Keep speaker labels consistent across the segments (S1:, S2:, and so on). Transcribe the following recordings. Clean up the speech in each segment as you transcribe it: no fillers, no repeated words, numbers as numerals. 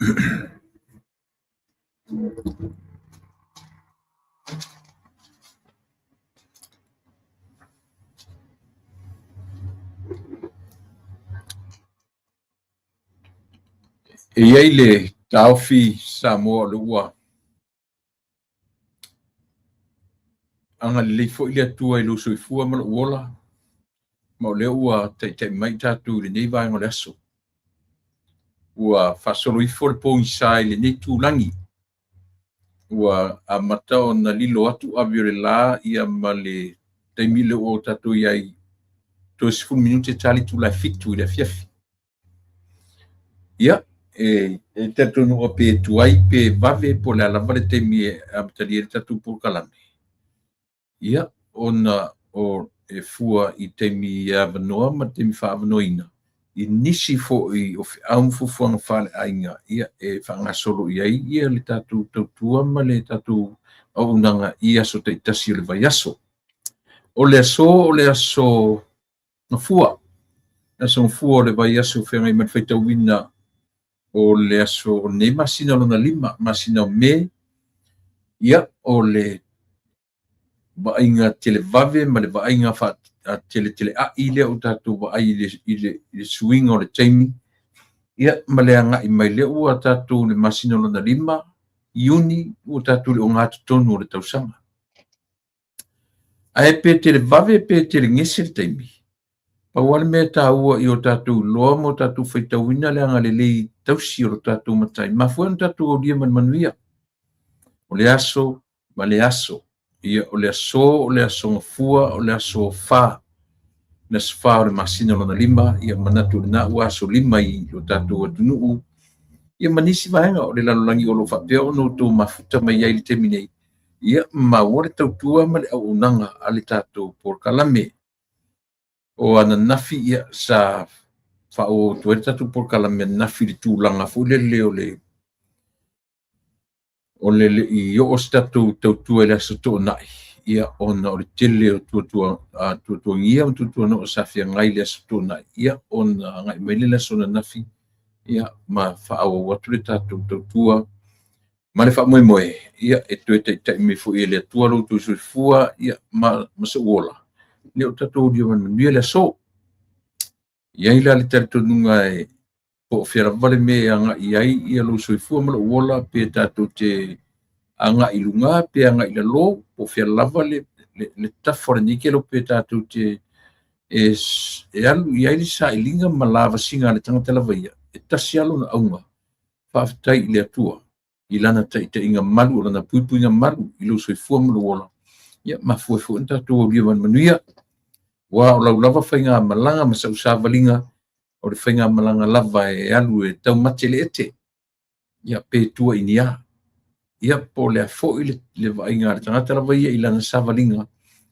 S1: E ai le taufi Samoa lua anga le fo ile tua i lo soifua ma ola ma le ua te mai tatu le nei vai ngole aso ua fasolo i for po insai le nei tulangi ua a matao na lilo atu avire la ia ma le te mile o tatu iai to 10 minute tali tu la fitu le fiafi ia e tatu no pe tuai pe vave po la lava le te mi abtali tatu por kalame ia ona o e fua i te mi avanoa ma te mi whaavanoina i nisi fo i o au fufuanga whale ainga ia e whangasolo iai ia le tatu tautua ma le tatu au unanga ia so te itasi o le vai aso o le aso na fua o le vai aso whenga i man whaita wina o le aso ne masina lona lima masina me ia o le vainga tele vave ma le vainga fa tele a ile o tatu vai ile swing o le taimi ia ma le anga i mai le ua tatu le masina lona lima iuni o tatu le o ngatu tonu o le tausanga ai pe tele vave pe tele ngese le taimi pa wale me ta ua i o tatu loa mo tatu whaita wina le anga le lei tausi o tatu matai ma fuan tatu o dia man manuia o le aso ma le aso ia o le aso ngafua o le aso fa na sfa o le masina lona lima ia manatu na ua aso lima i o tatu o tunuu ia manisi vaenga o le lalolangi o lo whapea o no tō mafuta mai ai le teminei ia ma wale tautua ma le au unanga a le tatu por kalame o ana nafi ia sa fa o tuere tatu por kalame nafi le tūlanga fu le i o statu tautua le aso tō nai ia ona o le tele o tuatua ngia o tuatua no o safia ngai le aso tō nai ia ona ngai mai le aso na nafi ia ma fa o watu le tatu tautua ma le fa moe ia e tue te me fu ele tua lo tu fua ia ma se ola le o tatu dio man ni le so ia ila le tatu nunga e po fera vale me anga iai ia lo fua ma ola pe tatu te anga ilunga pe anga ila lo po fera lava le tafora ni ke lo pe tatu te e alu iai li sa ilinga ma lava singa le tanga tela vai e tasialo na aunga fa tai le tua ilana te inga malu lana puipuinga malu ilo fua ma ola ia ma fu tatu o dia man manuia wa o lava whainga malanga ma sa usavalinga o le whainga malanga lava e alu e tau matele ete ia pe tua inia ia po le fo le vainga le tangata lava ia ilana savalinga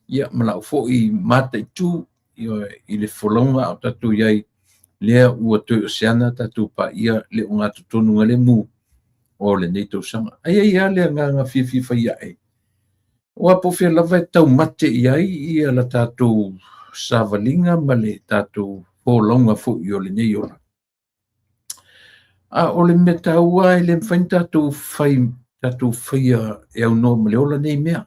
S1: ia malau fo i mata i tu i le folonga o tatu iai lea ua toi oseana tatu pa ia le o ngā tutonunga le mu o le nei tausanga ai ia le nganga fifi ia e wa po fia lava e tau mate iai ia la tatu savalinga ma le tatu folonga fo i o le nei ola a o le metaua i le mfain tatu faia e au no ma le ola nei mea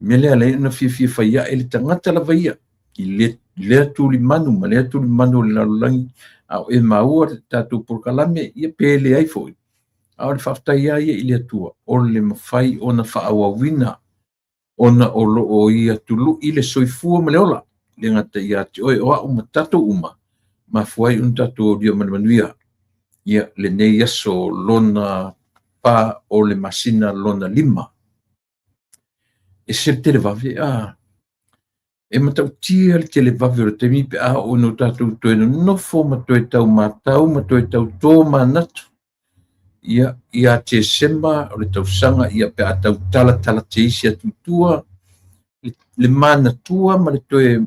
S1: me le ale na fifi ia e le tangata lava ia i le tuli manu ma le tuli manu le lalolangi a e maua tatu por kalame ia pele ai foi a le faftai ia i le tua o le mafai ona faawawina ona o lo o ia tulu i le soifua ma le ola le ngata ia te oi o uma tatu uma ma fuai un tatu o dia manuia ia le nei aso lona pa o le masina lona lima e se tele vave e matau tia le tele vave o te mi pe a o no tatu to no fo ma to tau matau ma to tau to manatu ia te sema o le tausanga ia pe a tau tala te isi atutua le mana tua ma le toe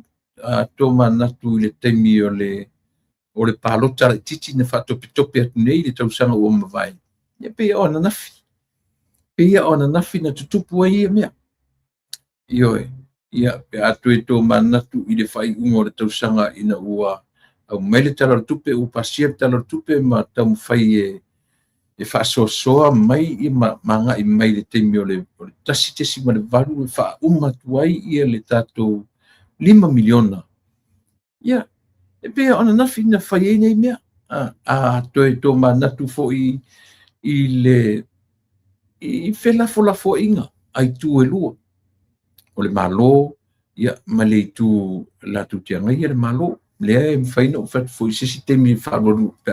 S1: to manatu i le temi o le palota le titi na whatope atu nei le tausanga o mawai ia pe ona nafi na tutupu ai ia mea ia pe atu e to manatu i le whai ungo le tausanga ina ua au mai le tala tupe u pasia tala tupe ma tau mwhai e whaasoasoa mai i manga i mai le teimi o le tasi tesi ma le valu e whauma tuai ia le tātou 5 miliona. Ia, e pia ona nafi na whaiei nei mea. Toi tō manatu fo i le i whelafo inga ai tu e lua. O le malo, ia, ma le tu la tu tianga ia le malo. Lea e mwhaina o whatu fo i sisi temi wharoru pe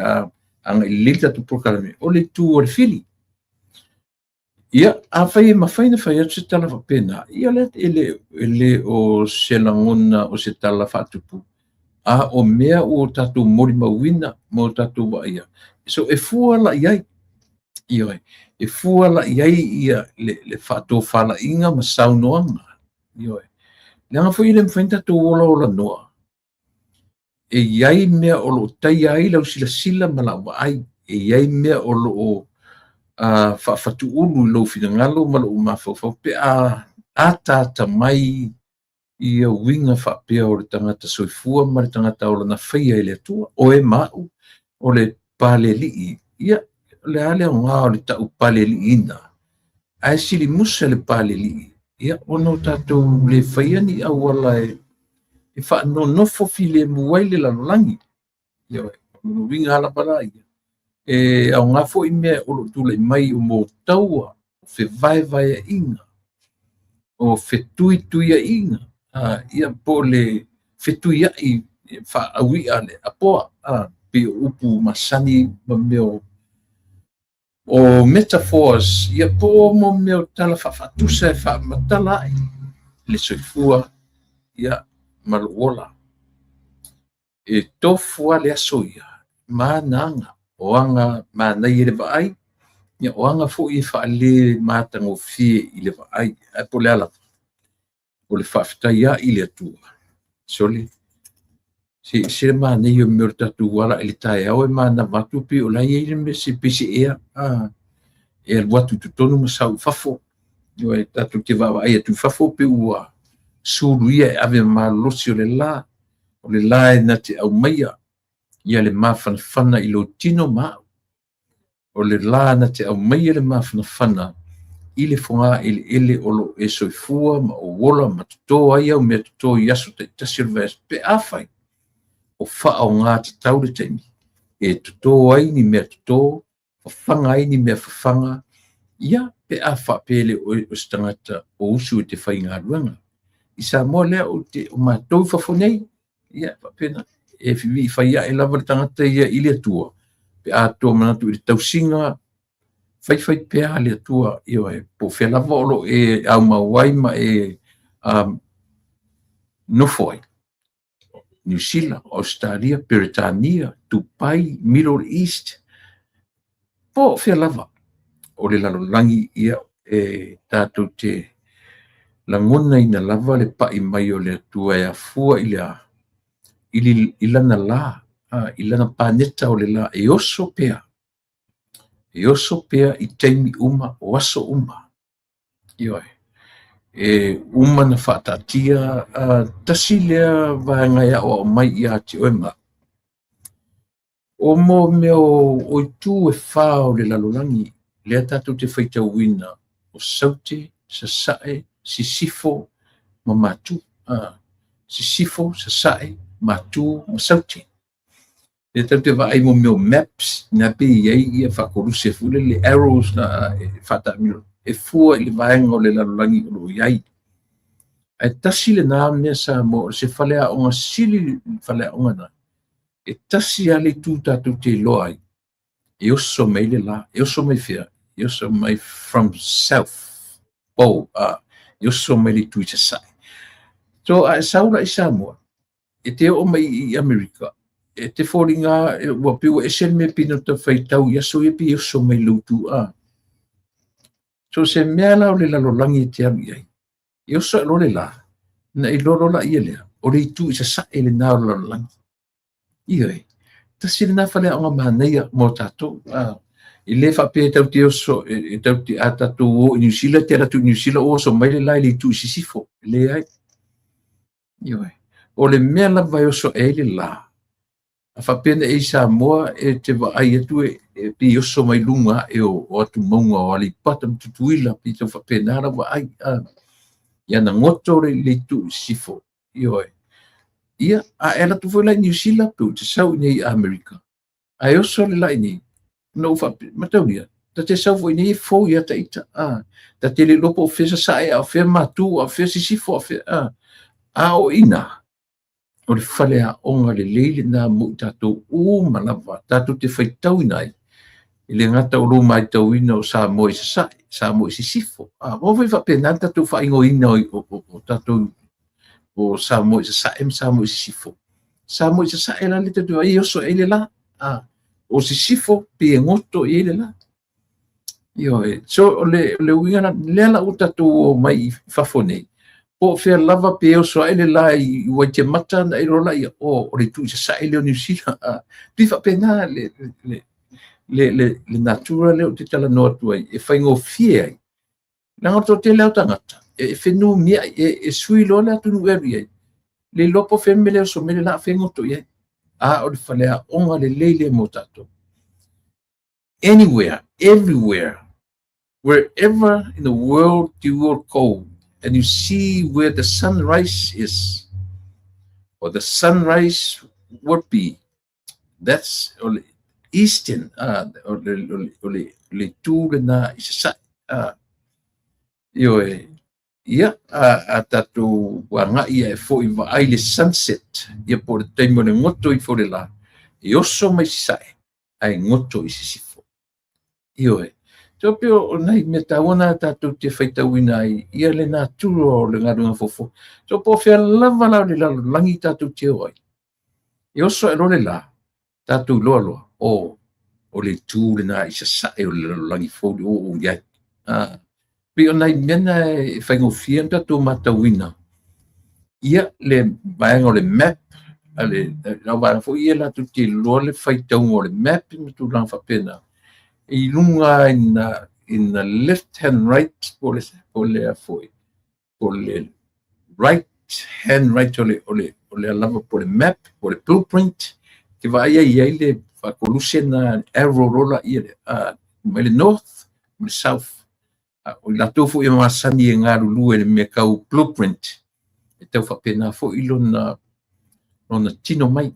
S1: anga i lita tu prokalame. O le tu o le fili. Ia, a whai e mawhaina whai atu se tala whapena. Ia le o se langona o se tala whatupu. O mea o tatu mori mawina mo tatu wa ia. So e fua la iai. Ia, e fua la iai ia le whato whala inga ma saunoanga. Ia, le anga fwoi le mwhaina tatu ola noa. E iai mea o lo tai ai lau sila ma la wa ai. E iai mea o lo whatu ulu lau whina ngalo ma lo mawhawhau pe a tata mai ia winga whapea o le tangata soifua ma le tangata o lana whaia i le atua o e mau o le pale lii ia le ale o ngā o le tau pale lii ina ai sili musa le pale lii ia ono tātou le whaia ni au ala e wha no nofo fi le muai le lalolangi ia winga ala para ia e au ngā fo i mea o lo tule mai o mō taua o fe vai inga o fe tui inga ia po le fetuia i fa awi ale apoa pe upu masani ma meo o metaphors ia po mo meo tala fa tusa fa matala le soifua ia maluola e tofu ale asoia mananga oanga manai le vai ia oanga fo i fa le matango fie i le vai po le ala o le whawhitaia i le atua. Sole, se mana i o mea tatu wala i le tae au e mana watu pe o lai eire me se pese ea. E al watu tutonu ma sau whafo. Yo e tatu te wawa ai atu whafo pe ua. Suru ia e ave ma losi o le la. O le la e na te au maia. Ia le mawhanawhana i lo tino mao. O le la na te au maia le mawhanawhana. I le whonga ele olo e soifua ma o wola ma tuto ai au mea tuto i aso te tasirves pe awhai o wha o ngā te taure teimi e tuto ai ni mea tuto whanga ai ni mea whanga ia pe awha pele o stangata o usu e te whai ngā ruanga i sa moa lea o te o mātou whafonei ia whapena e whiwi whai a e lava le tangata ia i le atua pe a tō manatu i le tausinga fai pea le tua io e po fela volo e au mawai ma e no foi New Zealand, Australia, Britania, Dubai, Middle East po fela va o le lalolangi ia e tātou te langona ina lava le pa i mai o le tua e a fua i lana la i lana paneta o le la e oso pea e oso pea i teimi uma o aso uma. Ioi. E uma na whaatatia tasi lea vaenga ia o mai ia te oema. O mo meo o tu e whao le lalolangi lea tātou te whaita wina o saute, sasae, sisifo, ma matu. Sisifo, sasae, matu, ma saute. E tau te vai mo meu maps na pe iai ia whakoruse fule le arrows na whatamiro. E fua i le vaenga o le lalolangi o lo iai. E tasi le nā mea sa mo se whalea o ngā sili whalea o ngana. E tasi ale tū tātou te loai. E oso mai le la, e oso mai fia, e oso mai from south. E oso mai le tū i te sai. So a saura i Samoa. E te o mai i Amerika. E te whoringa, ua piwa e sen me pino ta whaitau, iaso e pi oso mai lautu a. So se mea lao le lalolangi e te aru iai. E oso e lore la, na i loro la ia lea, o le itu i sa sa e le nao lalolangi. Ioi, ta si le na whale a ngā mahaneia mō tātou. I le whape tau te oso, e tau te a tātou o New Zealand, te ratu New Zealand o oso mai le lai le itu i sisifo, le ai. Ioi, o le mea la vai oso e le la. a whapena e Samoa e te ai atu e pi oso mai lunga e o atu maunga o ali pata mtutuila pi te whapena ara wa ai ia na ngoto le tu sifo ioe ia a ela tu foi la New Zealand pu te sau nei America ai oso le lai ni no whape mataunia ta te sau foi nei fo ia ta ita ta te le lopo fesa sae a fe matu a fe sifo a fe a o ina o le whale a onga le leile nā mo tātou malawa, tātou te whaitau nai. I le ngata o roma i tau ina o sā moe se sae, sā moe se sifo. Mo vai whapena tātou whaingo ina o tātou o sā moe se sae, sā moe se sifo. Sā moe se sae la le tātou ai oso e le la. O se sifo pi e ngoto i le la. So o le uingana, le ala o tātou o mai whafonei. O fea lava pe o so ele la I wai te mata na I rola I o le tu se sa ele o New Zealand pifa pena le natura le o te tala noa tua e whaingo fia ai nanga to te leo tangata e whenu mia e sui lo le atu nueri ai le lopo whemele o so mele la whengo to ai o le whalea onga le leile mo tato anywhere, everywhere, wherever in the world you will go and you see where the sunrise is, or the sunrise would be, that's eastern, or le tūre nā isa ia a tātou wanga ia e fo I vaai le sunset, ia po le taimo le ngoto I fo le la, I oso mai sae, ai ngoto I sisifo. So pio o nei me tawana tātou te whaitauina ia le nā tūro o le ngarunga fofo. So po whea lava lau le lalo langi tātou te oai. I oso e rore la, tātou loa loa, o le tūre nā isa sae o le lalo langi fōli o iai. Pio nei mena e whaingo whian tātou matauina. Ia le maenga o le map, rau vāna fo ia la tu te loa le whaitaunga o le map, tu lang whapena. I lunga in the left hand right por le foi por le right hand right ole alava por le map por le blueprint que vai ai le fa coluse na arrow rola ile le north le south o la tofu e masani e ngaru lu e me kau blueprint e tau fa pena fo ilona ona tino mai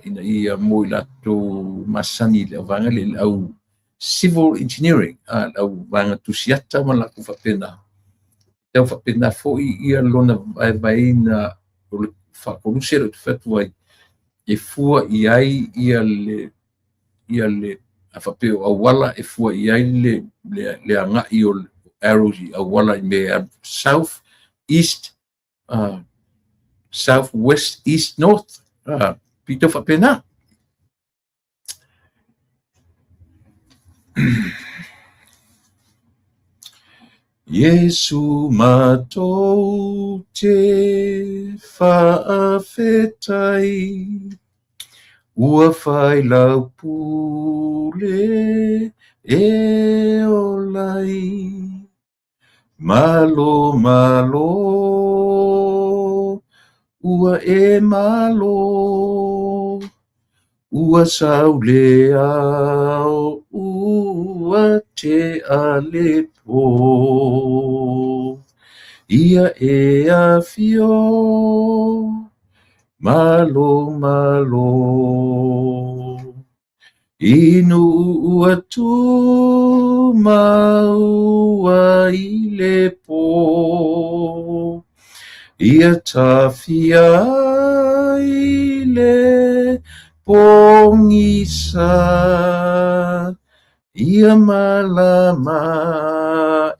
S1: ina ia mo la to masani le vanga le au civil engineering au vanga tusiata ma la ku whapena. Tau whapena fo ia lona vai na whakorusera tu whatua e fua I ai ia le a whapeo awala e fua I ai le anga I o arrows I awala I me south, east, south, west, east, north. Pito whapena. Yesu matou te whaawhetai, ua whai lau pule e olai, malo malo, ua e malo, ua saule au, ua te alepo, ia e a fio, malo malo, inu ua tu maua I lepo, ia tawhia I le pongisa, ia malama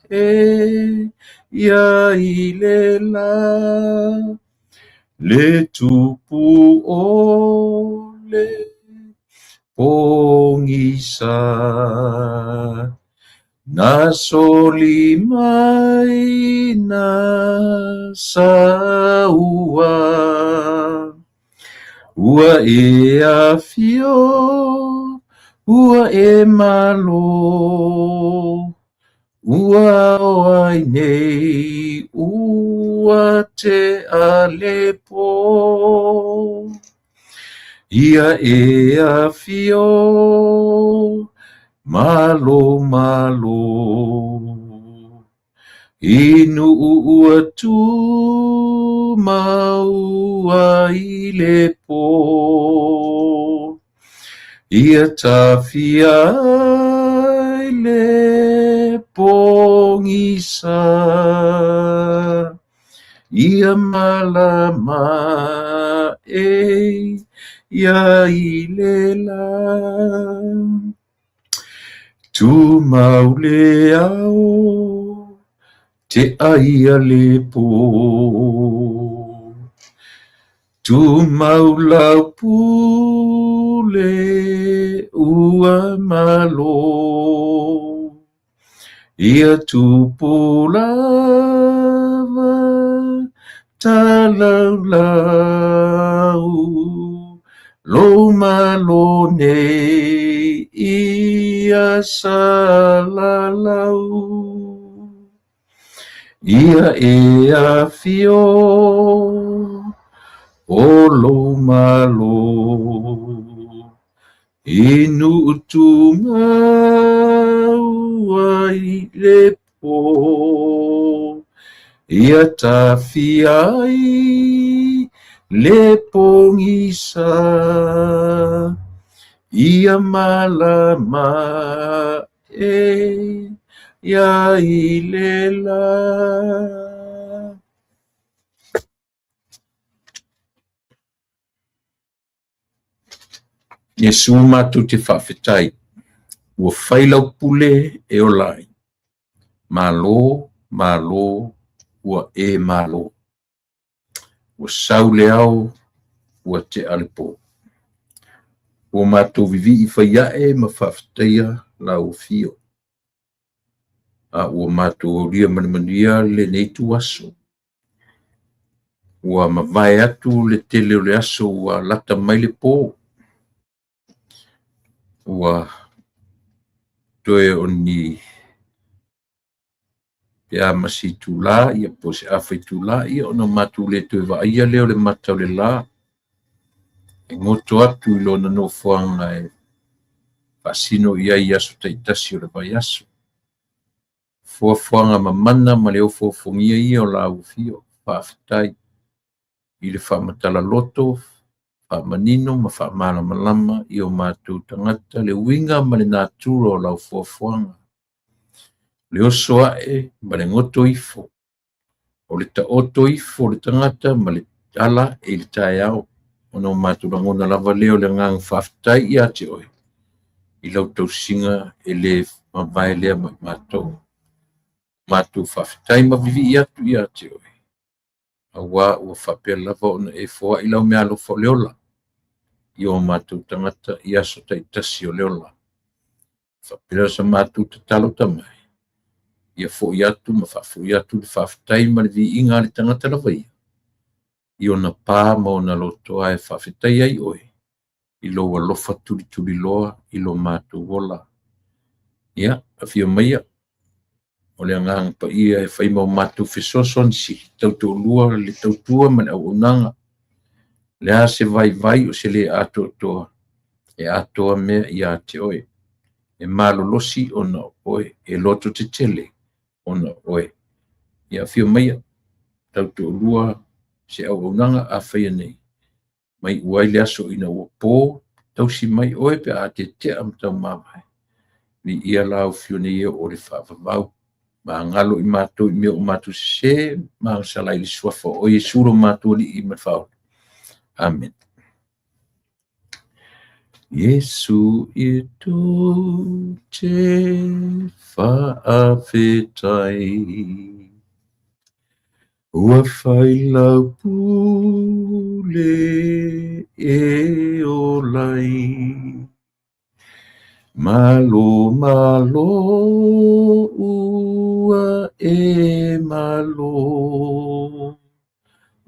S1: ia I le la, le tupu o le pongisa, na soli mai na saua, ua e a fio, ua e malo, ua o ai nei, ua te alepo, ia e a fio malo malo inu ua tu maua i le po ia tawhia i le pongisa ia malama e ia i le la tu maule au te aia le po tu maulau pule ua malo ia tu pulava talaulau lo malo nei ia salalau ia e a fio o lo malo inu tu maua i le po ia tawhiai le pongisa ia malama e ia i le la Yesu matu te whawhetai ua whailau pule e o lai malo malo ua e malo ua saule au ua te alipo ua matu vivi i whaiae ma whawhetaia la ufio a ua matu o ria manimania le neitu aso ua mawai atu le tele o le aso ua lata mai le po ua toe o ni pea masi tula ia po se awhai tula ia ona matu le toe wa ia leo le matau le la e ngoto atu i lona no fuanga e pasino ia i aso taitasi o le vai aso fuanga mamana ma leo fuafongia ia o la ufio whawhetai i le whamatala loto whamanino ma whamalama i o matu tangata le winga ma le natura o lau fuanga le oso ae ma le ngoto ifo o le taoto ifo le tangata ma le ala e le tae au ona o matu langona lava leo le ngang whawhetai i ate oi i lau tausinga e le mawai lea ma matou matu whawhetai ma vivi i atu i ate oi awa ua whapea lava ona e foa i lau mea lofa leola i o matu tangata i aso taitasi o leola whapea sa matu tatalo tamai ia fo i atu ma whafo i atu le whawhetai ma le vi inga le tangata lava ia i ona pā ma ona lotoa e whawhetai ai oi i lo alofa tuli loa i lo matu wola ia a fia maia o le angang pa ia e whaima o matu fisoson si tautu lua le tautua man au unanga le a se vai o se le ato toa e atoa mea i a te oe e malolosi ona oe e loto te tele ona oe ia fia maia tautu lua se au unanga a whaia nei mai uai le aso ina ua pō tausi mai oe pe a te te am tau mawai ni ia lau fio nei e o le whaavavau ma ngalo i mātou i mea o mātou se ma salai li suafa o Yesu ro mātou li i mawhau amen Yesu i tō te whaawhetai ua whailau pule e o lai malo malo ua e malo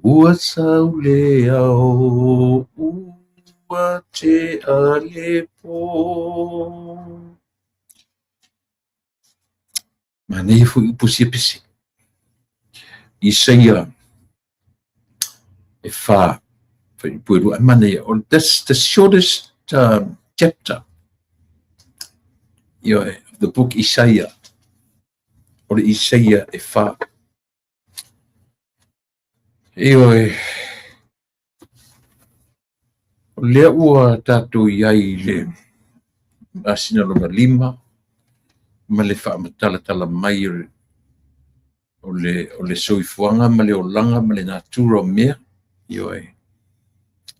S1: ua saule au ua te alepo ma nei fu i pusia pisi Isaia e wha Pueru amane, or that's the shortest chapter of the book Isaiah, or Isaiah e fa. Lea ua tātou iai le asina lona lima, ma le whaamatala mai o le soifuanga, ma le olanga, ma le natura o mea,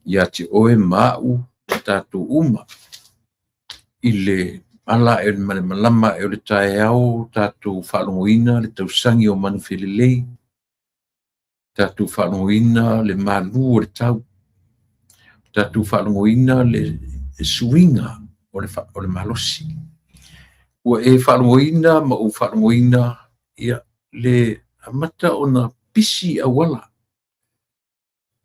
S1: ia te oe mau tātou uma, i le ala e le malama e o le tae au, tātou whaalongoina, le tausangi o manu whelelei, tātou whaalongoina, le malu o le tau, tātou whaalongoina, le suinga o le malosi. Ua e whaalongoina, ma o whaalongoina, ia le amata o na pisi awala.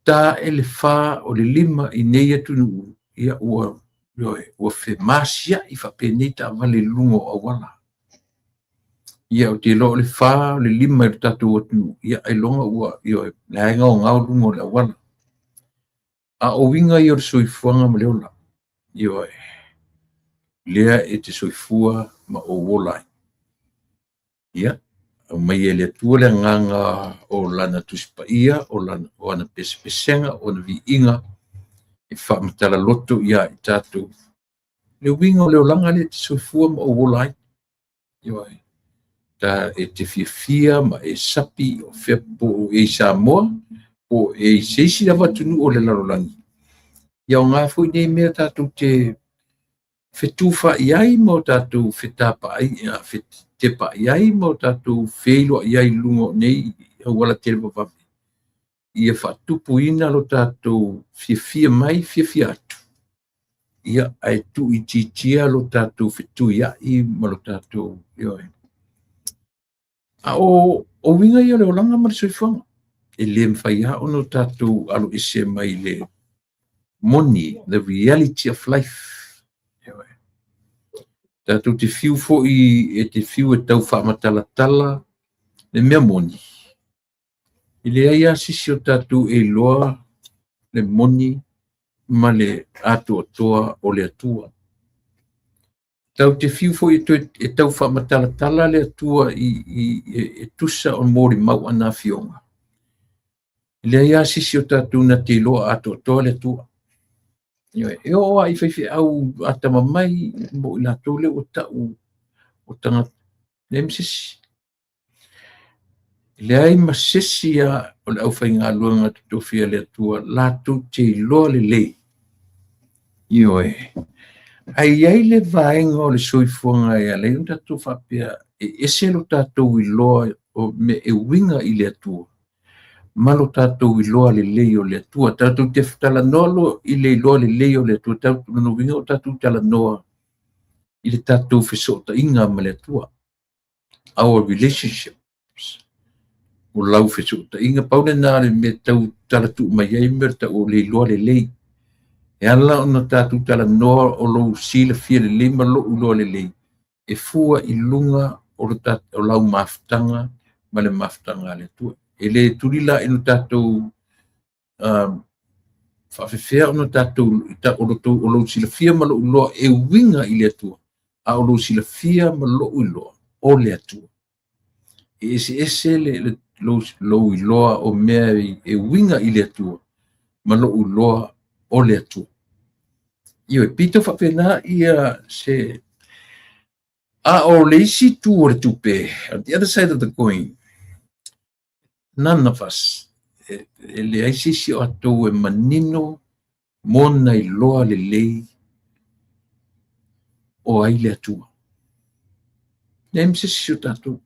S1: Tā e le wha o le lima i nei atunu, ia ua whe masia i whapenei ta wale lungo awala. Ia o te lo le wha o le lima i tātou atunu, ia ai longa ua, le hainga o ngau lungo le awala. A o winga i o le soifuanga ma leola. Lea e te soifua ma o wolai. Ia, o mai e le atua le nganga o lana tuspa ia, o ana pesenga, o na vi inga, e whaamatala loto ia i tātou. Le winga o leolanga le te soifua ma o wolai. Ta e te fia ma e sapi o fepo e Samoa, o e seisi la watunu o le larolangi. Ia o ngā fui nei mea tātou te fetufa iai mo tātou fetapa ai, te pa iai mo tātou feilo iai lungo nei wala te wapapi. Ia whatupu ina lo tātou fia mai fia atu. Ia ai tu i titia lo tātou fetu iai mo lo tātou ioi. A o winga ia le o langa mara soifuanga. E le mwhaia ono tātou alo ise mai le moni, the reality of life. Tātou te fiu fo e te fiu e tau whaamatalatala le mea moni. I le aia sisi o tātou e loa le moni ma le atua toa o le atua. Tau te fiu fo e tau whaamatalatala le atua e tusa o mori mau ana fionga. I le aia sisi o tātou na te loa atua toa le atua. E o ai whaiwhi au atama mai mo i la tole o tau o tanga nemsisi. Le ai masisi a o le au whai ngā luanga tutofia le atua la tu te loa le le. Ioe. Ai ai le vaenga o le soifuanga e a le un tatu whapea e ese lo tatu i loa o me e winga i le atua. Malo tātou i loa le lei o le atua, tātou te tala noa i le loa le lei o le atua, tātou no winga o tātou tala noa i le tātou whesota inga ma le atua. Our relationships. O lau whesota inga, paune nā le me tau tala tu mai ai merta o le loa le lei. E ala o na tātou tala noa o lau sila fia le lei ma lo u loa le lei. E fua i lunga o lau maftanga ma le maftanga le atua. Ele tulila ino tātou whawhewhea ono tātou o lo sila fia ma lo uloa e winga i le atua. A o lo sila fia ma lo uloa o le atua. E ese le lo uloa o mea e winga i le atua ma lo uloa o le atua. Io e pito whawhena ia se a o le isi tu o le tupe. On the other side of the coin. None of us. E le aisisi o atou e manino mona i loa le lei o ai le atua. Nem se si o tatou.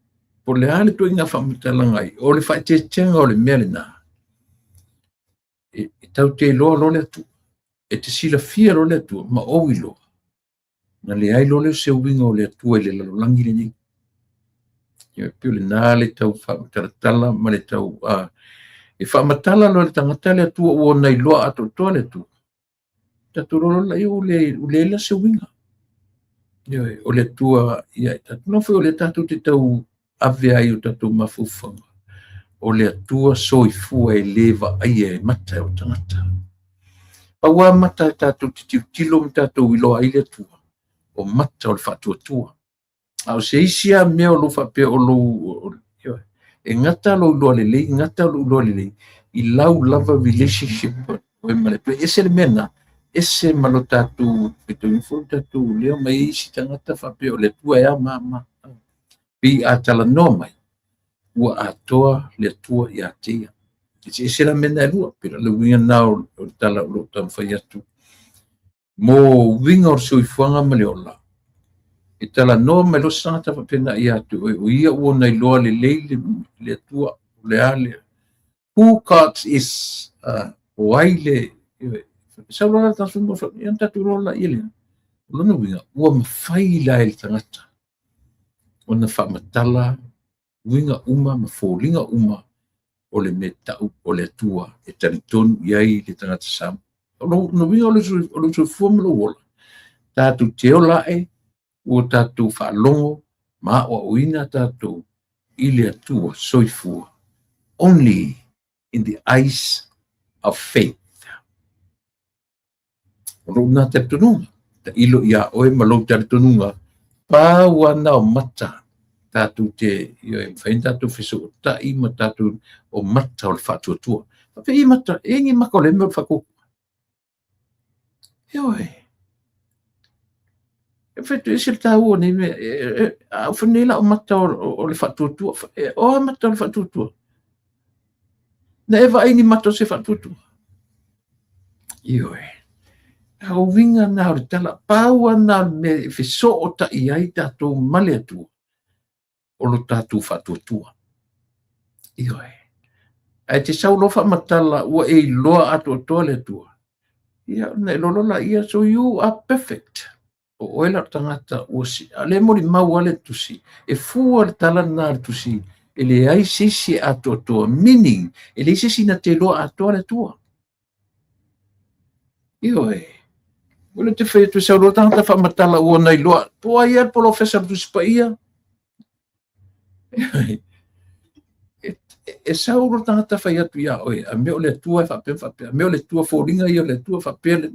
S1: Po le ale tu inga whamutalangai. O le whai te tenga o le mea le nā. E tau te loa lo le atua. E te sila fia lo le atua. Ma o i loa. Na le ai lo le se uinga o le atua i le lalolangi le nei. Ia pio le nā le tau whaamatalatala ma le tau e whaamatala lo le tangata le atua o nei loa ato toa le atua. Tatu rolo lai o le la se winga. Ia o le atua ia tatu nofe o le tatu te tau ave ai o tatu mafufanga. O le atua soifua e leva ai e mata o tangata. paua mata tātou tilo ma tātou iloa ai le atua. O mata o le whatuatua. Au se isia mea o lo whapea o lo e ngata lo loa lelei, ngata lo loa lelei, I lau lava relationship o e male. E se le mena, e se malo tātou, e tu info tātou, leo mai isi tangata whapea o le tua ea mama. Pi a tala noa mai, ua a toa le tua I a tea. E se la mena e lua, pera le winga nao o tala o lo tamwhai atu. Mo winga o soifuanga ma le ola. E tala noa mai lo sangata whapena I atu, o ia ua nei loa le leile le tua, le ale. Who cards is waile, sa lola tasu mo fa, yan tatu lola ile. Lona winga, ua mawhai la el tangata. Ona whamatala, winga uma, mawholinga uma, o le me tau o le tua e taritonu iai le tangata sam. No winga o le sui fuamalo wola. Tātou teo lae, o tātou whalongo, ma o uina tātou ile atua soifua. Only in the eyes of faith. Rona te tununga. Ta ilo ia oe malo te tununga. Pa wana o mata. Tātou te, whain tātou whiso o tai ma tātou o mata o le whatuatua. Pape I mata, engi maka o le mea o le whakoko. Oi. E whetu e sir tāu o ni me, a whanela o mata o le whatuatua. O mata o le whatuatua. Na ewa aini mata o se whatuatua. Oi. Au winga na o tala paua na me whiso o ta I ai tātou male atua. O lo tātou whatuatua. Oi. Ai te saulofa matala ua e loa atua toa le atua. Ia, ne lolola ia, so you are perfect. O oela tangata ua si. Ale mori mau ale tusi. E fua le tala na tusi. E le ai sisi atua toa. Meaning, e le sisi na te loa atua le atua. Oi. Wala te whai tu sau rotang ta whamatala ua nei loa. Toa ia polo fesa tu sipa ia. E sau rotang ta whai atu ia. Oi, a meo le tua whapea whapea. Meo le tua fōringa ia le tua whapea.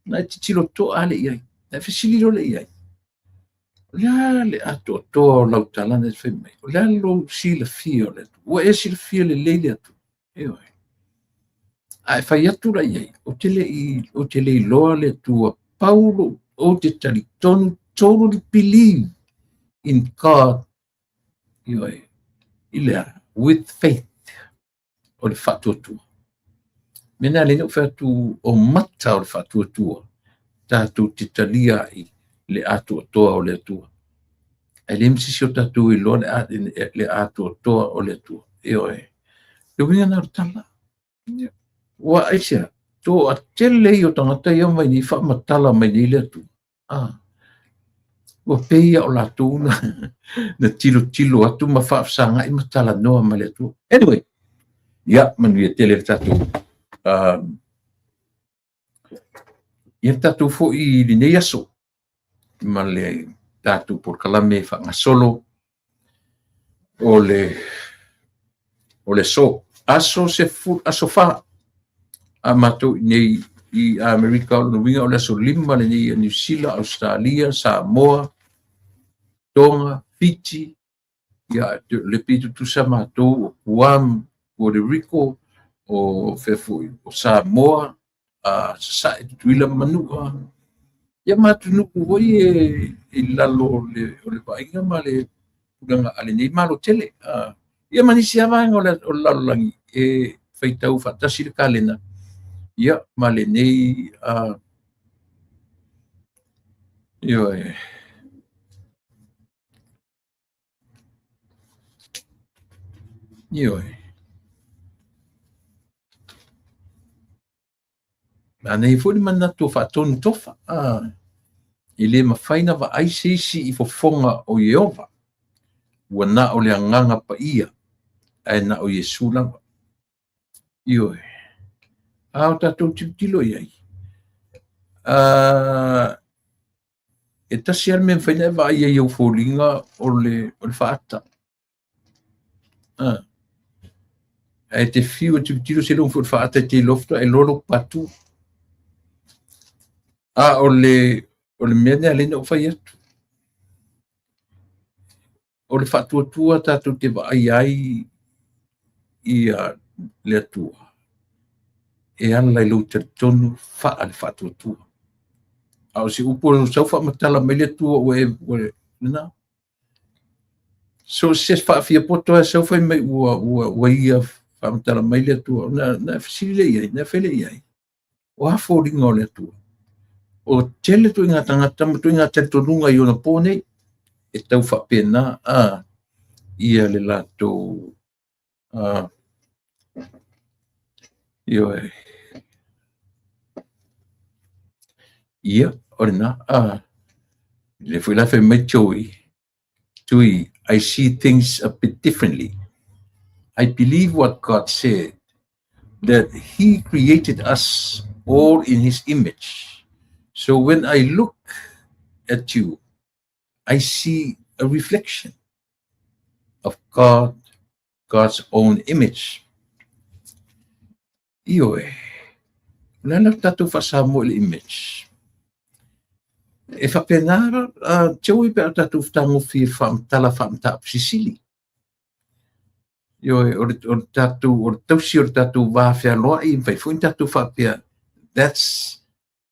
S1: Nai te tilo toa ale iai. Nai whesiliro le iai. Lea le ato toa o lau talana e whai mai. Lea lo sila fia o le atu. Ua e sila fia le leile atu. Oi. Ai fai atu la iai, o te le loa le tua Paulo o te taritonu totally believe in God ioi, ilea, with faith o le whatuatua. Mena le no whatu o mata o le whatuatua, tātou te talia I le atua toa o le atua. Ai le msisi o tātou I loa le atua toa o le atua. Ioi, le winga na tala. Wa aisia to a tele o tangata ia mai ni whamatala mai ni le atu. Wa peia o la tu na tilo atu ma whaafsanga I matala noa mai le atu. Anyway, ia manu ia tele tatu. Ia tatu fo I li nei aso. Ma le tatu por kalame whangasolo o le so. Aso se fu aso wha. A matou nei I Amerika o winga o le aso lima le nei New Zealand, Australia, Samoa, Tonga, Fiji, ia le pitu tusa matou o Guam, Puerto Rico, o fefu o Samoa, sa tuila manua. Ia matou nuku woi e lalo o le painga ma le pulanga ale nei malo tele. Ia manisi avanga o lalo langi e feitau fatasi le kalena. Ia male nei ioi nei fo mana to fa ton tofa ile mafaina va ai sisi I fofonga o Jehova wana o le nganga pa ia ai na o Yesu lava ioi au tatou tilo iai e tasi al men faina va ia eu folinga o le faata e te fiu te tiro se long fu fa ata te lofto e loro patu o le mene ale no fa yetu o le fatu tua tatu te va ai ia le tua e ana le te tonu fa al fatu tua au si upo no sa fa matala me le tua o na so se fa fia poto e sa fa me o ia fa matala me le tua na fsile ia na fele ia o ha fo ringo le tua o tele tu inga tangata tu inga te tonunga i ona pone e tau fa pena ia le lato io ia orna le foi la fe me tui I see things a bit differently. I believe what God said, that he created us all in his image. So when I look at you, I see a reflection of God's own image. Io lana tatu fasamo le image. E fa penara tui pe tatu tango fi fam tala fam tap sisili. Io or tatu va fer loa I fai fu tatu fa pia.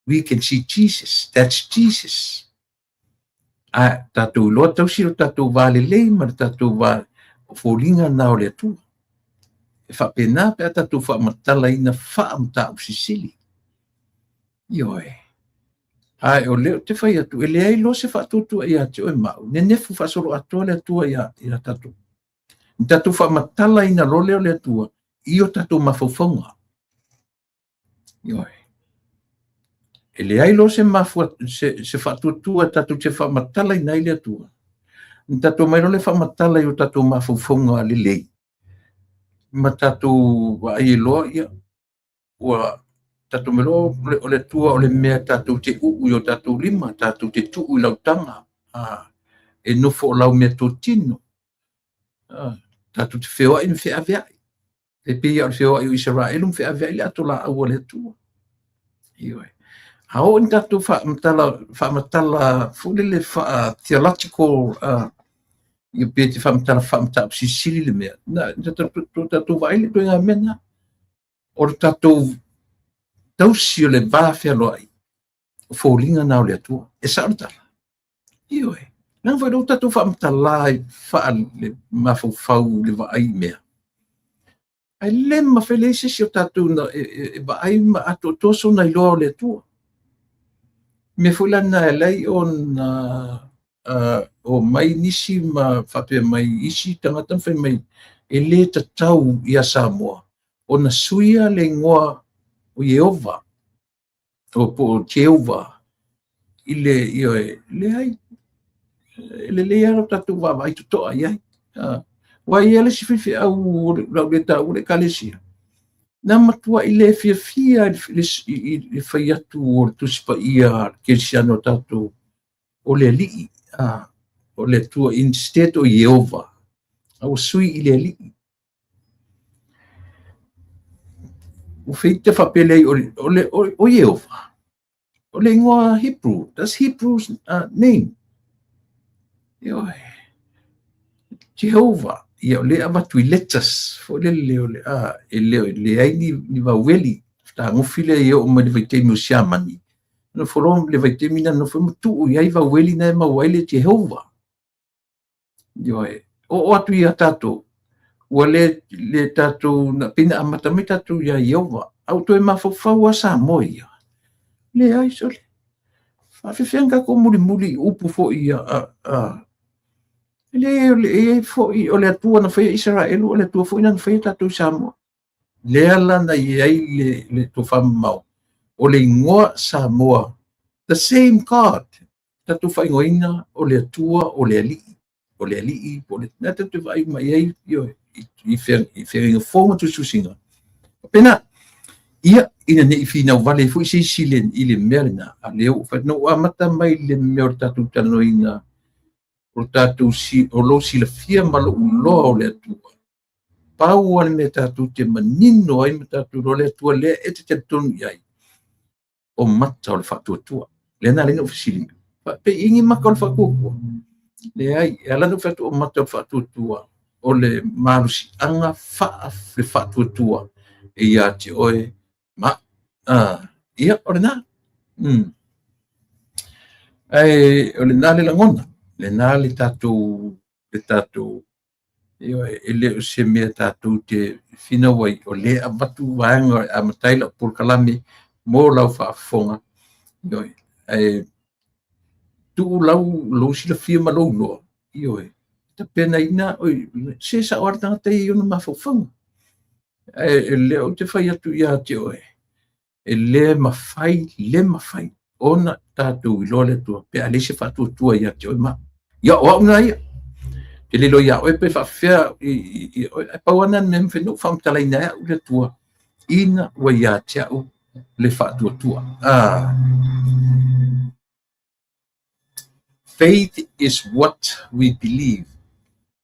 S1: We can see Jesus. That's Jesus. Tatu lo tatu va le mar tatu va folinga na le tu. E fa pena pe tatu fa matala ina fa tap sisili. Io ai o leo te fai atu, ele ai lo se fa tutu ia te o mau. Ne nefu fa solo atua le atua ia tatu. Tatu fa matala ina lo leo le atua, io tatu mafaufonga. Ioi. Ele ai lo se mafu, se fa tutu tatu te fa matala ina le atua. Tatu mai lo le fa matala io tatu mafaufonga le lei. Ma tatu wa ai lo ia, ua tatu melo o le tua o le mea tatu te uu o tatu lima, tatu te tuu I lautanga. E nofo o lau mea tō tino. Tatu te whewa inu whea veai. Te pia o whewa I Israel um whea veai le ato la au o le tua. Ioi. Hao in tatu whamatala fulele theological I pia te whamatala sisili le mea. Tatu vai le toinga mena. O tatu tausi o le vāwhea loai, o fōlinga nao le atua, e sautala. Ioi, nang vai rau tatu whaamtala wha le mawhau le vaai mea. Ai le mawhele se si o tatu e vaai ma ato toso na iloa o le atua. Me fulana e lei o mai nisi ma whapea mai isi tangata whai mai e le tatau I a Samoa. O na suia le ngoa o Yehova, o po Jehova, le ai, le aro tatu wa vai tutoa iai. Wa ele si fifi au le tau le kalesia. Na matua ile fia le faiatu o tuspa ia kesiano tatu o le li, o le tua instead o Yehova. Au sui ile li. O feita whapelei o Yehova. O le ingoa Hebrew. That's Hebrew's name. Ioi. Jehovah. Ia o le amatui letas. Fo le leo le ai ni waweli. Ta ngofile ia o ma le vaitemi o siamani. No forom le vaitemi na no whamutu o iai waweli na mawaile Jehovah. Ioi. O atu ia tato. Ua le tatu na pina amatami tatu ia Yehova. Au toi mawhawhau a Samoa ia. Le ai sole. Whawhiwhenga ko muli upu fo ia. Le fo I o le atua na whaia Israel o le atua fo ina na whaia tatu Samoa. Le ala na iai le to whamau. O le ingoa Samoa. The same God. Tatu whaingoina o le atua o le alii. O le alii. O le nata tu vai mai ai ioi. I wheringa whonga tu susinga. Pena, ia ina ne I whina wale fu I se silen I le merina. A leo, whanau amata mai le mea tatu tanoina. O tatu o lo sila fia malo uloa o le atua. pau ale me tātou te manino ai me tātou role tua lea e te tonu iai. O mata o le whatuatua. Le nā lena o fisili. Pe ingi maka o le whakukua. Le ai, e alana o whatu o mata o le whatuatua. O le marusi anga wha le whatuatua. E ia te oe, ma, ia o le nā. Ai, o le nā le langona. Le nā le tātou, e le o se mea tātou te whina wai o le a watu waanga a mataila por kalame mō lau whaafonga. E tu lau lo sila fia ma lau loa. Ta pena ina, se sa oara tangata i ona mawhawhanga. E le o te whai atu ia te oe. E le mawhai, ona tātou i lole tua, pe a le se whatua tua ia te oe ma. Ia oa una ia. Te lelo ia oe pe whawhea, e pauanan me mwhenu whamtalai nea ule tua. Ina wa ia te au le whatua tua. Faith is what we believe,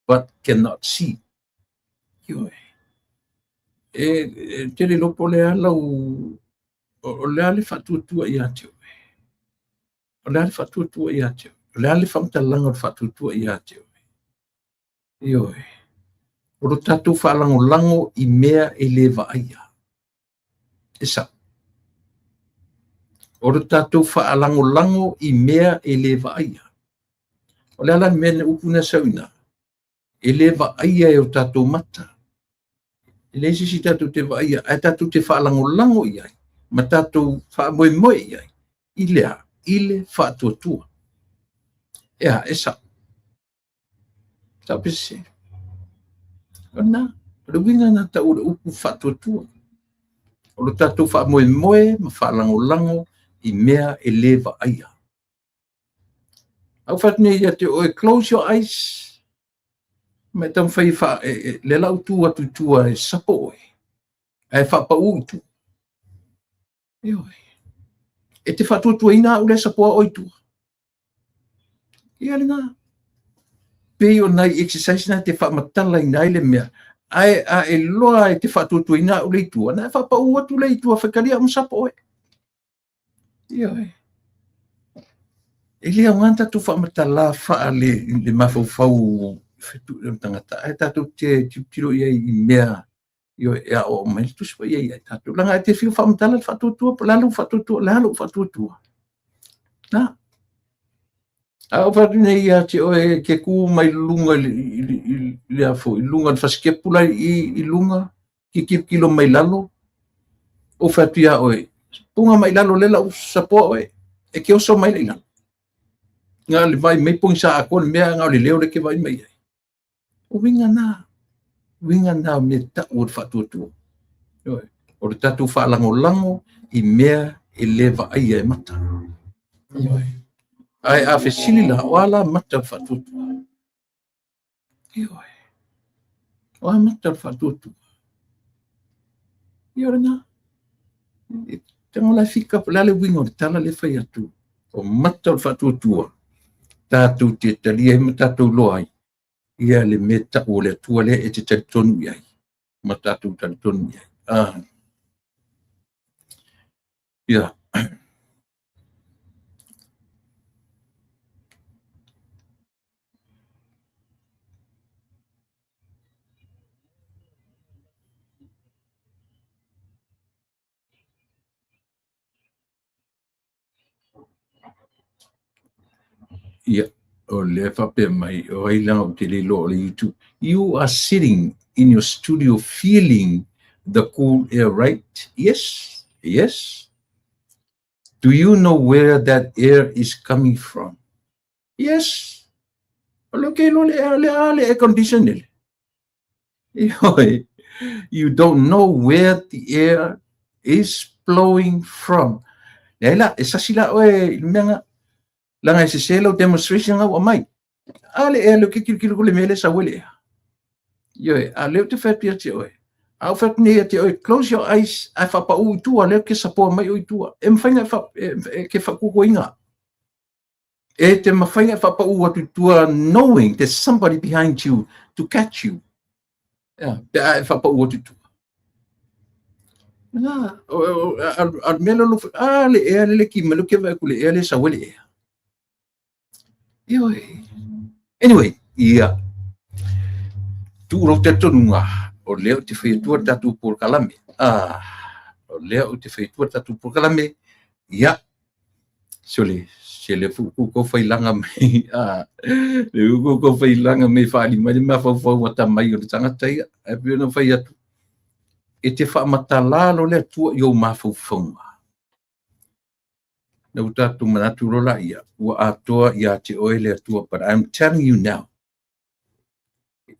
S1: but cannot see. Te lelo po lea lau, o lea le whatua tua ia te oe. O lea le whatua tua ia te oe. O lea le whamtalanga o whatua tua ia te oe. O ro tātou whaalango I mea e le vaia. Esa. O ro tātou whaalango I mea e le vaia. O le ala mene upuna sauina. E le vaia e o tātou mata. E le sisi tātou te vaia. E tātou te whaalango iai. Ma tātou whaamoe iai. I le whaatuatua. Ea, esa. Tapi se. Ona, le winga na ta ura upu whatuatua. O le tātou wha moe, ma whalango I mea e lewa aia. Au whatne ia te oe, close your eyes. Me tam whai wha, le lau tua tutua e sapo oe. E whapa uutu. E te whatuatua ina ule sapoa oitua. Ia le nā. Pei o nai exercise na te whamatala I nai le mea. Ai a e loa e te whatuatua ina o leitua. Na e whapa uatu leitua whakalia msapo oe. E lea nganta tu whamatala wha le mawhau whetu le tangata. Ai tātou te tiro ia I mea. E a o mai tu swa ia ia tātou. Langa e te whiu whamatala whatuatua, lalu whatuatua. Na. Au whatune ia te oe ke ku mai lunga le afo, I lunga le whaskepula I lunga, ki kilo mai lalo, o whatu ia oe, punga mai lalo lela o sapoa oe, e ke oso mai leina. Ngā le vai mei pung sa ako le mea ngā le leo le ke vai mai ai. O winga nā me ta o whatuatua. O le tatu whaalango I mea e lewa ai e mata. Ai a fesili la wala mata whatutu. Oa mata whatutu. Iora nā. Tango la whika lale wingo le tala le whai atu. O mata whatutua. Tātou te talia ma tātou loai. Ia le meta o le tua le e te talitonu iai. Ma tātou talitonu iai. Ia. Yeah, o le whape mai, o ai langa o te lelo o le YouTube. You are sitting in your studio feeling the cool air, right? Yes, yes. Do you know where that air is coming from? Yes. Look at the air conditioner. You don't know where the air is blowing from. Ela, esa sila oe, menga langa se selo demonstration nga wa mai. Ale e lo kikilo le mele sa wele. Yo, ale te fat pia te oe. Au fat ne te oe, close your eyes, ai fa pa u tu ale ke sa po mai o tu. E mfainga fa ke fa ku inga. E te mfainga fa pa u tu knowing there's somebody behind you to catch you. pe ai fa pa o tu na al melo lo le ki melo ke va ku le sa wele io anyway tu ro te tonga o leo te fai tu tatu por kalame o leo te fai tu tatu por kalame se le fu ko fai langa mai le ko fai langa mai fa li mai ma fa wata mai o tanga tai e pe no fai atu e te fa matala lo le tu yo ma fu fonga na utatu manatu lo la ia wa atoa ia te oile atua but I'm telling you now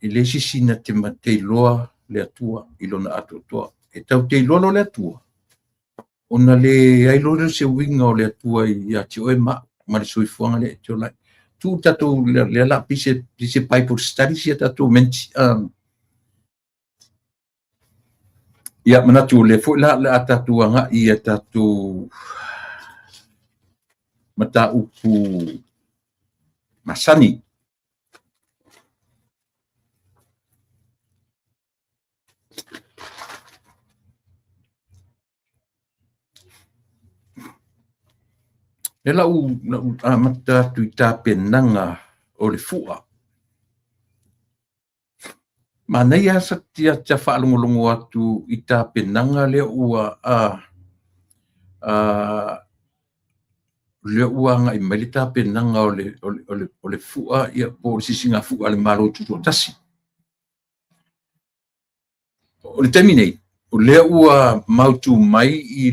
S1: le sisina te matei loa le atua ilona atu toa e tau te lolo le atua ona le ai lolo se winga o le atua ia te oe ma le soifuanga le te olai tu tatu le la pise Bible studies ia tatu menti ia manatu le fu la tatu anga ia tatu mata upu masani le la mata tuita penanga o le fua mana ia sa tia te whaalongolongo atu i tā penanga le ua le ua nga i mai le tā penanga o le fua ia po sisinga fua le malo tutu tasi o le terminate o le ua mautu mai i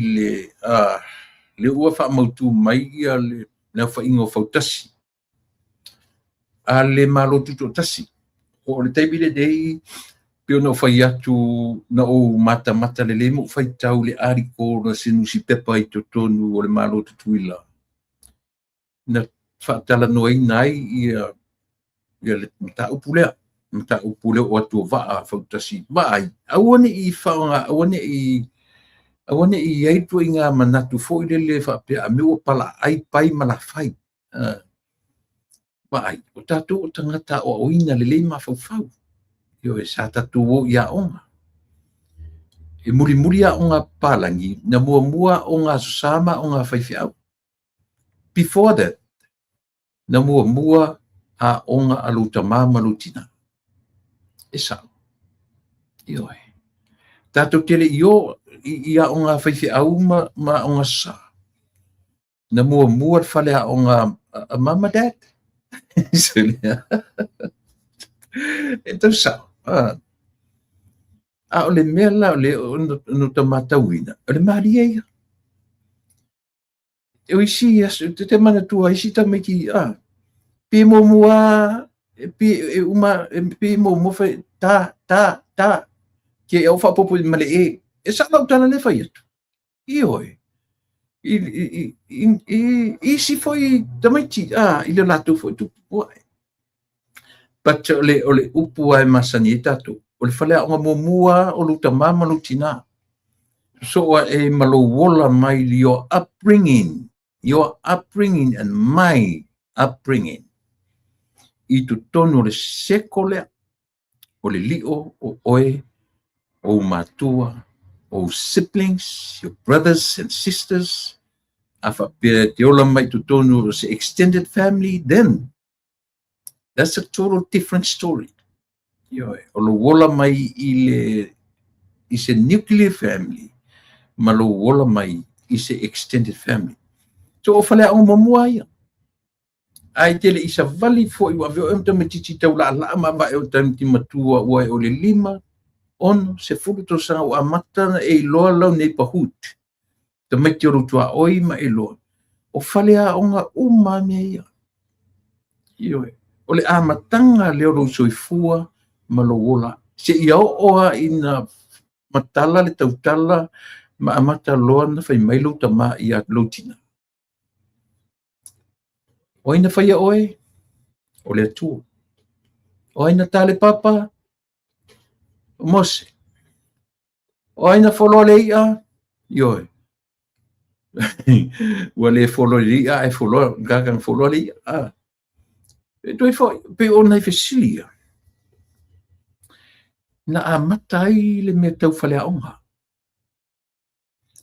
S1: le ua wha mautu mai ia le wha ingo fautasi a le malo tutu tasi o le taibile dei pio no fai atu na o mata le mo fai tau le ariko na sinu si pepa i tonu o le malo tutuila na whaatala noai nai ia le mta upule o atu vaa fautasi vai awane i whaonga awane i aitu i ngā manatu fo i le whapea a mewa pala ai pai mana fai vai o tatu o tangata o oina le leima fau yo e sa tatu o ia onga e muri a onga palangi na mua onga susama onga faifiau before that na mua a onga aluta mama lutina e sa yo e tatu tele yo ia onga faifiau ma onga sa na mua fale a onga mama dad então sa o le mea la le no tamatauina o le maria ia eu isi te mana tua isi tameki pe mo mua pe uma pe mo fa ta ke eu fa popo male e sa la tana le fai io isi foi tameki ile la tu foi tu but ole upu ai masani tatu o le fale o mua o luta mama lutina so e malo wola mai your upbringing and my upbringing i tu tono le sekole o le lio o oe o matua o siblings your brothers and sisters afa pe te ola mai tu tono se extended family then that's a total different story. O lo wola mai i se nuclear family, ma lo wola mai i se extended family. So o fale au mamua ia. Ai tele i sa vali fo i waweo em tama titi tau la ma va e o tamiti matua ua e o le 5 on se fulu to sanga o amata e loa lau nei pahut. Tamaiti o rutua oi ma e loa. O fale a onga umamia ia. O le amatanga leo ro soifua ma lo wola se ia oa ina matala le tautala ma amata loa na fai mai lo tama ia lotina o ina fai oe o le tu o ina tale papa mose o ina folo le ia yo wale folo le ia e folo gagang folo le ia e toi foi pe ona fesilia na amata ai le mea tau whaleaonga.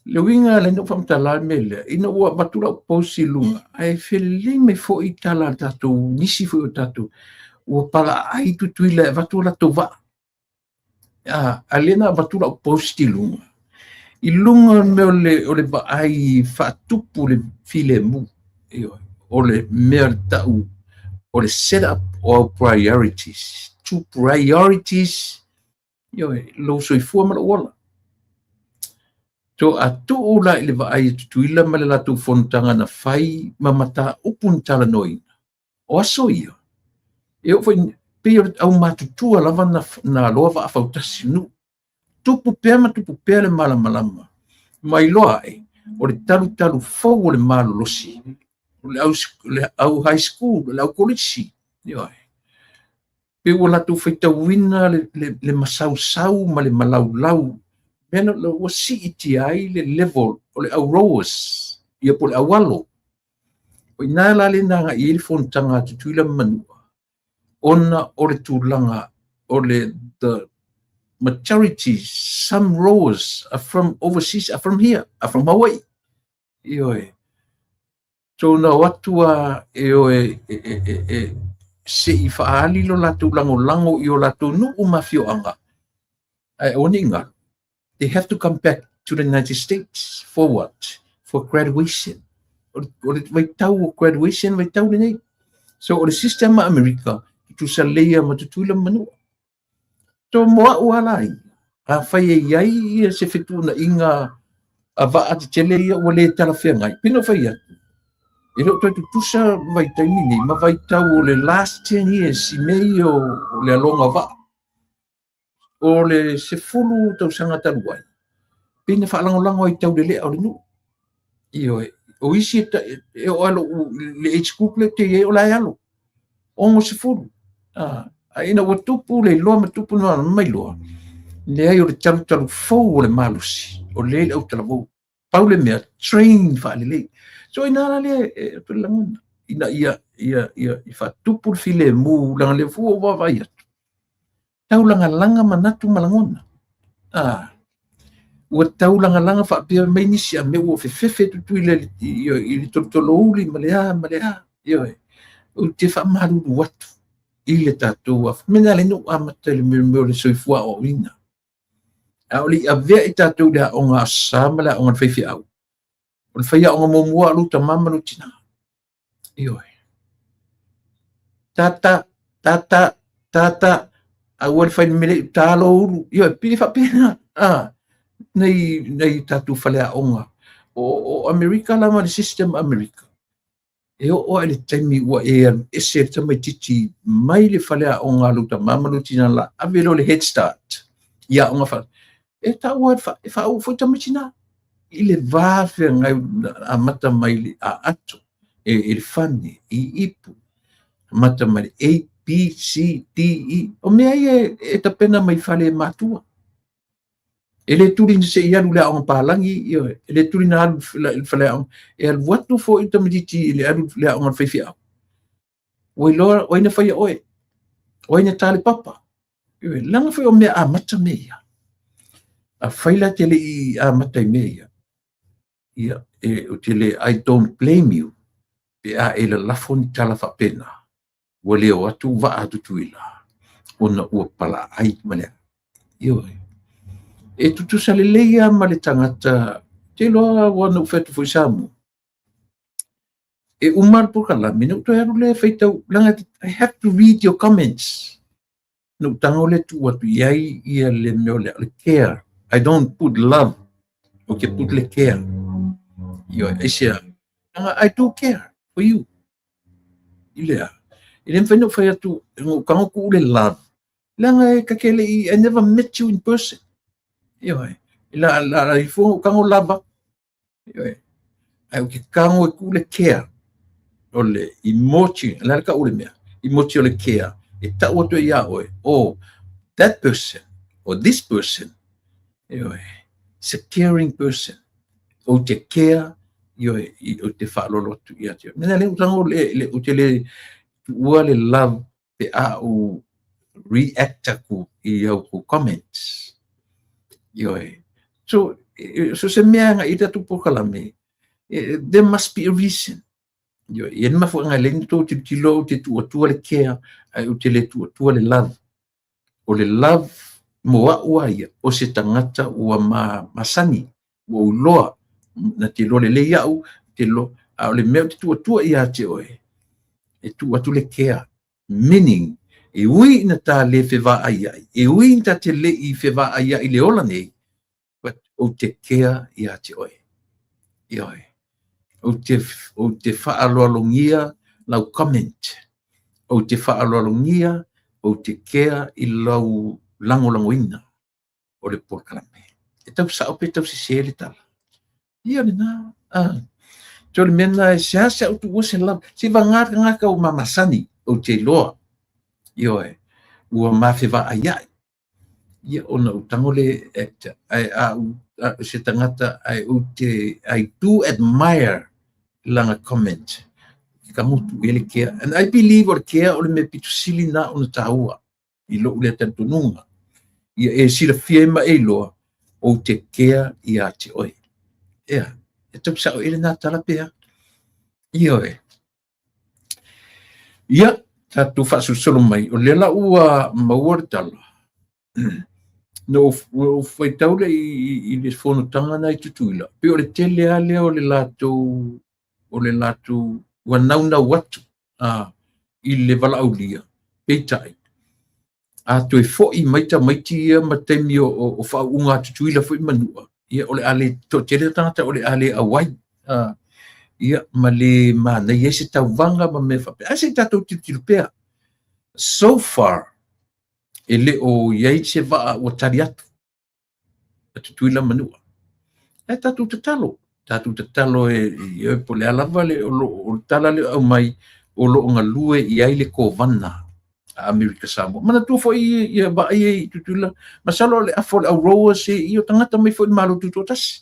S1: Le winga le no whamtala mele, ina ua matura o pausi lunga, ai while me fo i tala tatou, nisi fo i tatou, ua pala ai tutuila e vatura tau va. Alena vatura o pausi lunga. I lunga me o le ba ai whaatupu le file mu, o le mea tau, o le set up o priorities. Two priorities, lo soifua mala wala. To atu ula ile va ai tuila male la tu fontanga na fai mamata upun tala noi. O aso ia. E o foi pe au matutua lava na lova afautasi nu. Tupu pea le mala malama. Mai loa e o le talu fau o le malo losi. O le au high school, le au college. Pe o la tu feita wina le masau ma le malau. Mena lo wasi iti ai le level o le auroas ia po le awalo. O ina la le nanga i le fontanga tutuila manua. Ona o le tūlanga o le the majority, some rowers are from overseas, are from here, are from Hawaii. Ioe. So na watua se i whaali lo latu lango i o latu nu umafio anga. Ai oninga. They have to come back to the United States for what? For graduation. O vai tau o graduation, vai tau nei. So o le sistema Amerika, tu sa leia ma tutula manua. To moa ua lai. A whai e iai se whetu na inga a vaa te tele ia ua le tala whea ngai. Pino whai atu. E reo toi tu tusa vai taini nei, ma vai tau o le last 10 years i mei o le alonga vaa. O le se fulu tau sanga taluai. Pina whaalangolango i tau le lea o le nu. Ioe, o isi e o alo le age group le te e o lai alo. Ongo se fulu. A ina wa tupu le loa ma tupu noa mai loa. Le ai o le talu fau o le malusi. O le au talavou. Pau le mea train whaale le. So ina ala le e langona. Ina ia i wha tupu le file mu langa le fu o wawai atu. Tau langa manatu malangona. Ua tau langa whaapea mai nisi a mea ua whewhewe tutu i le tolotolo uli malea. Ioe. O te whaamaruru watu. I le tātou a mena le no amata le meo le soifua o ina. A oli a vea i tātou le aonga asama le aonga whaifi au. O le whaia aonga momua alu ta mama no tina. Ioe. Tata, a ua le whai mele tālo ulu. Ioe, pili whapena. Nei tātou whale aonga. O Amerika lama le system Amerika. E o ele taimi ua e se tamai titi mai le whalea o ngā luta mamanu tina la avelo le head start ia o ngā wha e ta ua e wha au fwoi tamai tina i le vāwhia ngai a mata mai le a ato e le whane i ipu mata mai le A, B, C, D, E o mea e tapena mai whale matua e le turi se ia lule ang palangi e le turi na fale ang e al watu fo intermediate le alu le ang fai fia oi lo oi na fai oi na tali papa e langa fai o me a mata meia a fai la tele I a mata meia ia e o tele I don't blame you e a e la lafoni tala fa pena wale o atu va atu tuila ona ua pala ai male e tutu saleleia ma le tangata te loa wana ufetu fo isamu. E umar po kala, minu to yaru le feitau, langa, I have to read your comments. No tango le tu watu iai ia le meo le care. I don't put love. Okay, put le care. Yo, Asia. I do care for you. Ilea. Ilem whenau whai atu, kango ku le love. Langa e kakele I never met you in person. Ioe, la ifo kango lava. Ioe, ai ke kango e kule care. Ole emoji, la ka ule mea. Emoji ole care. E ta oto ia oe. Oh, that person or this person. Ioe, it's a caring person. O te care, ioe, o te whaalolo tu ia te. Mena le utango le o te le ua le love pe a o react aku i au ku comments. So se mea nga ita tu pokalame, there must be a reason. Ien mafu nga lengi to te tilo te tua le care, ai o te le tua le love. O le love moa ua ia, o se tangata ua masani, ua uloa, na te lo le le iau, te lo, o le mea te tua ia te oe. E tu le care, meaning, e ui na ta le whewaa ai, e ui na te le i whewaa ai le ola nei, but o te care ia te oe. O te whaaloalongia lau comment, o te whaaloalongia, o te care i lau langolangoina o le porkalame. E tau sa ope tau se le tala. Ia le na, so le mena e se au tu ua se lau, se ngaka o mamasani o te loa. Ua mawhiwa aiai. Ia ona utangole se tangata I do admire langa comment. Ka mutu ele care. And I believe or care o le me pitu sili na ona taua. I lo ule tantununga. Ia e sila fiema e loa o te care i a te oe. Ia. E tapsa o ele na talapea. Ia oe. Ia. Tatu whasusolo mai. O lela ua mauar tala. No fai taule i le fono tanga na i tutuila. Pe o le tele ale o le lato ua nauna watu i le vala aulia. Peitai. To e fo i maiti ia matemi o whaunga tutuila fo i manua. Ia o le ale, to tele tangata o le ale awai. Ia ma le mana ia se tau vanga ma me whape. Ase tatou titilupea. So far, ele o iai se vaa o tari atu. Tutuila manua. E tatu tatalo e po le alava le o tala le au mai o lo nga lue iai le kovana a Amerika Samoa. Mana tu fo i ba i tutuila. Masalo le afo le au roa se i o tangata mai fo i malo tutu tasi.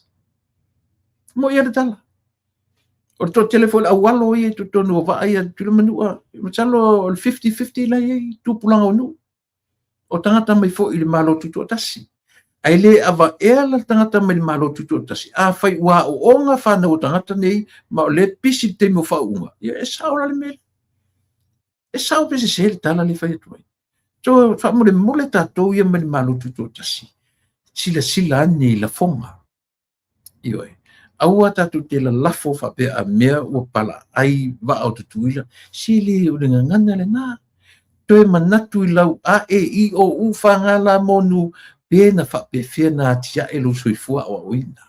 S1: Mo ia le tala. O to telefon au walo i tutu no va i tutuila manua. Masalo 50-50 la i tupulanga o nu. O tangata mai fo i le malo tutu tasi. Ai le ava ela tangata mai le malo tutu tasi. A fai ua o onga whana o tangata nei, ma o le pisi te mo whaunga. Ia e saura le mele. E sao pese se le tala le fai atuai. So wha mole tatou ia mai le malo tutu tasi. Sila ani la fonga. Ioi. Aua tatu te la lafo whape a mea ua pala ai wa au tutuila. Sili o le ngangana le nā. Toe manatu i lau a e i o u whangala monu pēna whape whia nā tia e lo soifua o oina.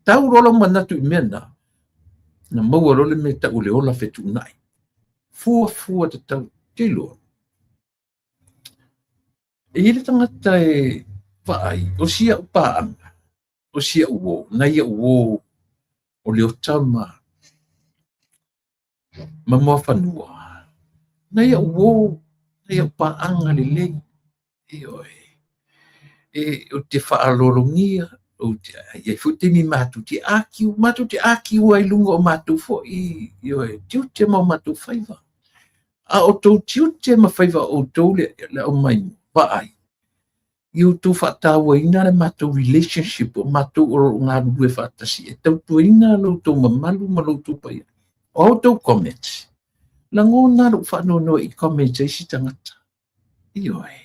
S1: Tau rolo manatu i mea nā. Na maua role me ta ule ola whetu nai. Fua te tau te loa. E hele tangata e whaai, o sia upaanga. O sia uo, na ia uo, o leo tama. Mamua whanua. Na ia uo, na ia upaanga le lei. O te whaalolongia, o te ai futemi matu te akiu ai lunga o matu fo tiu te mau matu whaiva. A o tau tiu te ma whaiva o tau le o mai whaai. I o tau whatawa ina le matu relationship o matu o ngā rue whatasi. E tau tu ina lo tau mamalu ma lo tau paia. O tau comments. Langona lo whanono i comments ai si tangata. Ioi.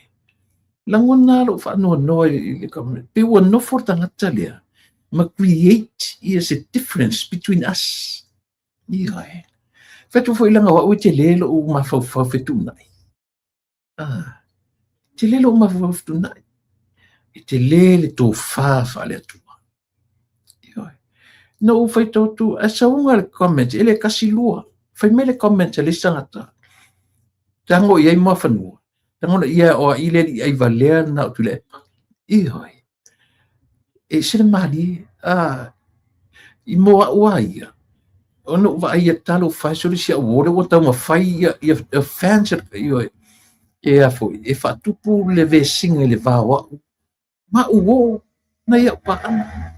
S1: Langona lo whanono i comments. Pe ua nofo tangata lea. Ma create is a difference between us. Ioi. Whetu fo ilanga wa ui te lelo o mawhau whetu nai. Te lelo o mawhau whetu nai. E te lele tō whawha le atua. No whai tōtu, a saunga le comments, ele kasi lua. Whai mele comments a le sangata. Tango iai mua whanua. Tango na ia o ile i ai valea na o tule epa. Ihoi. E sere mali, i moa ua ia. Ono wa ia talo whai sori si a wore o tau ma whai ia fans ihoi. E a fo, e whatupu le ve singa le vāwa. Ma uo, na ia paana.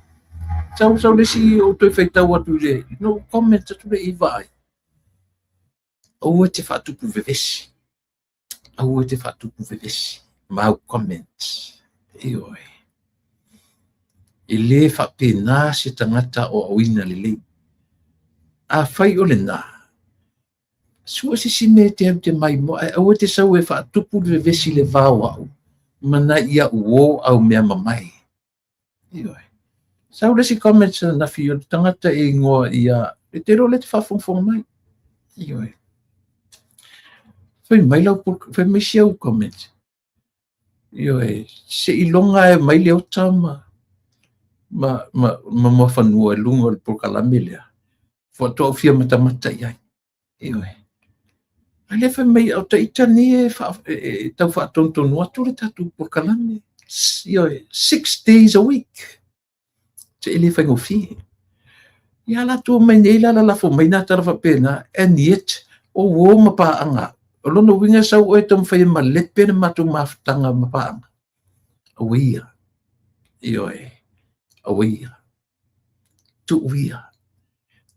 S1: Sau le si o toi whaitau atu le, no comment atu le i vai. O te whatupu vevesi. au te whatupu vevesi, mau comments. Ioi. I le whapena se tangata o awina le lei. A whai o le nā. Sua si me te mai mo, au te sau e whatupu vevesi le vāu au. Mana ia uo au mea mamai. Ioi. Sau le si comments na fio tangata e ngoa ia, e te ro le te whawhongwhong mai. Ioi. Whai mai lau whai mai siau comments. Ioi. Se ilonga e mai leo tama. Ma whanua e lunga le pokalame lea. Whato au fia mata iai. Ioi. A le whai mai au ta itani e tau whaatontonu atu le tatu pokalame. Ioi. 6 days a week. Te ele whai ngofi. Ia la tua mai nei la lafo mai nā tarawa pēna. And yet, o wō mapaanga. O lono winga sau oe tom whai ma let pēna matu mawhtanga mapaanga. Awea. Ioi. Awea. Tu wea.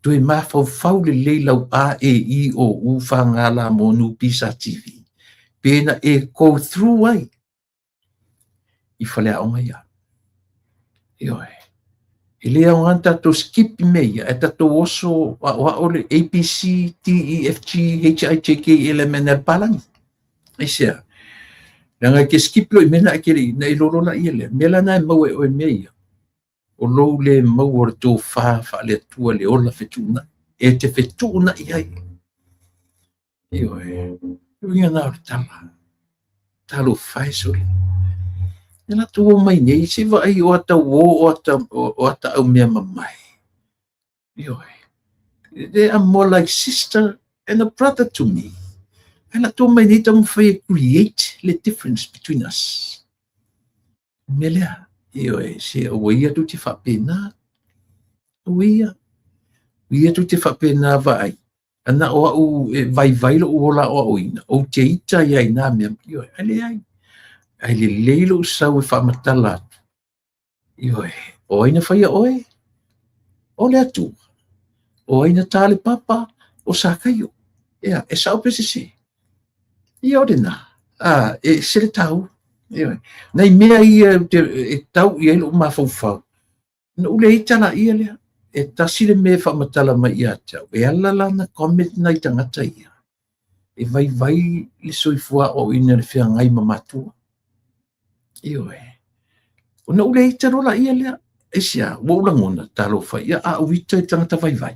S1: Tu e mawhau le leilau a e i o u whangala monu Pisa TV. Pēna e go through ai. I whalea onga ia. Ioi. I lea o nganta to skip meia. E tato oso wa ole ABC, TEFG, HIJK, LMN palangi. I sea. Nanga ke skip lo i mena akere na i loro la iele. Mela na e mau e oe meia. O lou le mau o tō wha le tua le ola whetuna. E te whetuna i ai. Ioi. Ioi ngā o tala. Talo whai sori. E la tō mai nei, se wa ai o ata o ata au mea mamai. Ioi. They are more like sister and a brother to me. E la tō mai nei tamu whai create the difference between us. Melea. Ioi, se awea tu te whapena. Awea. Ia tu te whapena wa ai. Ana o au vai lo ola o oina. O te ita iai nā mea. Ioi, ale ai. Ai le leilo sau e whamatala. Ioi, o aina whaia oe. O le atu. O aina tāle papa. O sākaio. Ia, e sau pese se. Ia o dena. E sere tau. Nei mea ia e tau i elo mawhauwhau. Na ule i tala ia lea. E tasi le mea whamatala mai ia tau. E alala na comment nei tangata ia. E vai le soifua o ina le whea ngai mamatua. Io e. O na ule i tarola ia lea. E sia, waulangona talo whai. Ia a uita i tangata vai.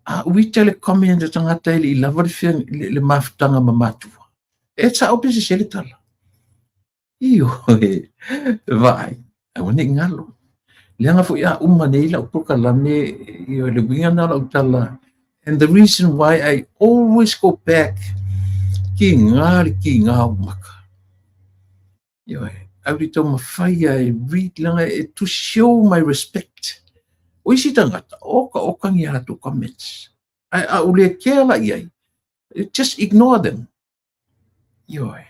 S1: A uita le comment i tangata ili i lava le whea le mawhtanga mamatua. E ta au pese sele tala. Io e vai. A wane ngalo. Leanga fu ia nei la upoka lame io le winga na la utala. And the reason why I always go back ki ngā umaka. Io e. Aurito mawhai I read langa to show my respect. O isi tangata. Oka ngi hatu comments. A ule kea la iai. Just ignore them. Ioi.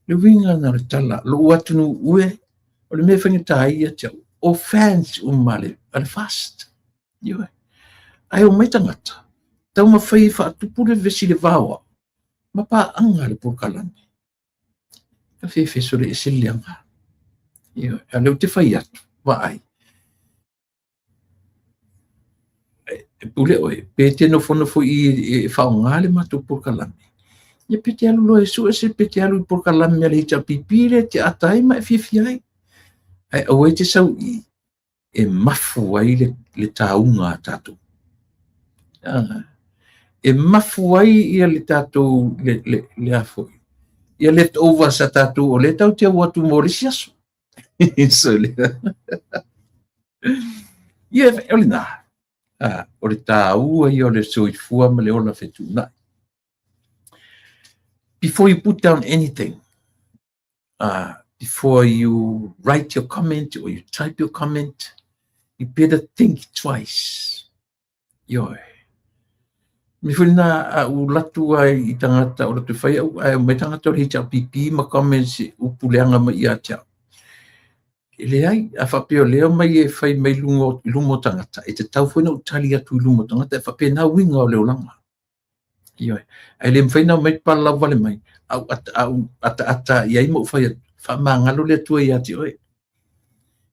S1: Le winga na le tala, lo watunu ue, o le mea whangita ia te o fans male, ale fast. Ioi. Ai o mai tangata, tau ma whai whaatupure vesi le vawa, ma pā anga le pōkalame. Ka whewhe sore e se leanga. Ioi. A leo te whai atu, wa ai. E pule oe, pe te no whanafo i whaonga le matu pōkalame. Ia pete alu loe su se pete alu por kalame ale ta pipire te atai ma fifiai. Ai o te sau I e mafu ai le taunga tatu. E mafu ai ia le tatu le afo. Ia left over sa tatu o le tau te watu Mauritius. So le. Ia ole na. O le tau ai o le soifua ma le ola fetuna. Before you put down anything, before you write your comment or you type your comment, you better think twice. Ioi. Mi whina u latu ai I tangata o latu whai au mai tangata o le hita pipi ma comments upuleanga mai ia tia. Ele ai, a whapeo leo mai e whai mai lumo tangata. E te tau whena utali atu lumo tangata e whapea nā winga o leo langa. Ia ai le mfaina mai pala vale mai au ata ia mo fai fa mangalo le tua ia ti oi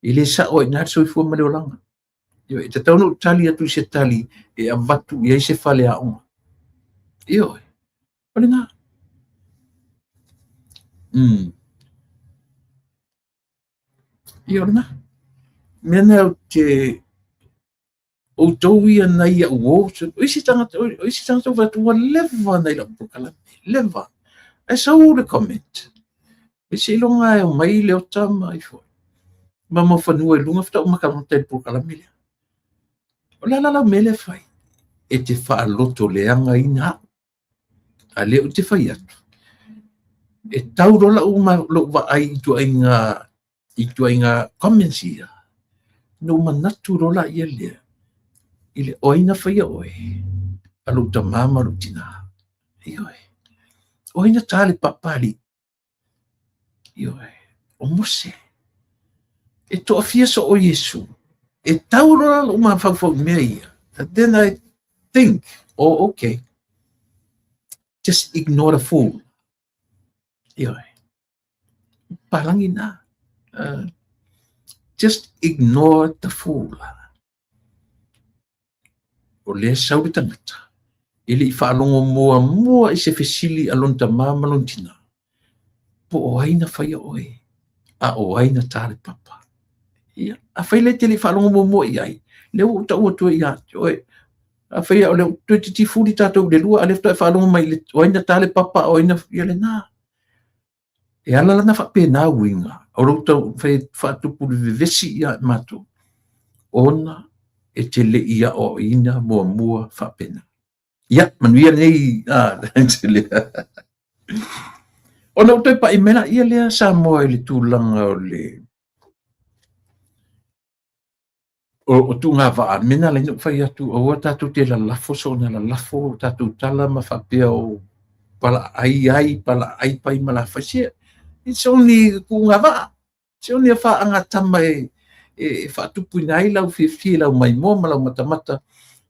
S1: ile sa oi na so fu ma le olanga ia te tau no tali atu se tali e avatu ia se fale a uma ia ole na ia ole na mena te o tau ia na ia uo isi tangata vatu wa leva na ila pukala leva e sa ule comment isi longa e mai le o tama i fo ma mo fanua e lunga fta o makalanta i pukala mile o la mele fai e te fa loto leanga ina a le o te fai atu e tau rola o ma lo va ai i tu inga comments ia no manatu rola ia le ile oina fai oi alu ta mama rutina ioi oina tale papali ioi o mose e to afia so o Yesu e tau rola o ma fa me ia and then I think oh okay just ignore the fool ioi palangina just ignore the fool o le sau tangata ili i whaalongo mua i se fesili alon ta mama lon tina po o aina whaia oi a o aina tare papa ia a whaile te li whaalongo mua i ai leo o ta ua tua i ati oi a whaia o leo tue titi furi tātou le lua a lefta e whaalongo mai o aina tare papa o aina ia le nā e ala lana whape nā winga o rauta whaatupu vivesi ia mato ona e te le ia o ina mua whapena ia manuia nei ona o toi pa i mena ia lea sa moa i le tūlanga o le o tu ngā waa mena le nuk whai atu o ua tātou te la lafo so na la lafo tātou tala ma whapea o pala ai pala ai pai ma la whasia it's only ku ngā waa it's only a wha anga tama e whaatupu nai lau whiwhi lau mai mo ma lau matamata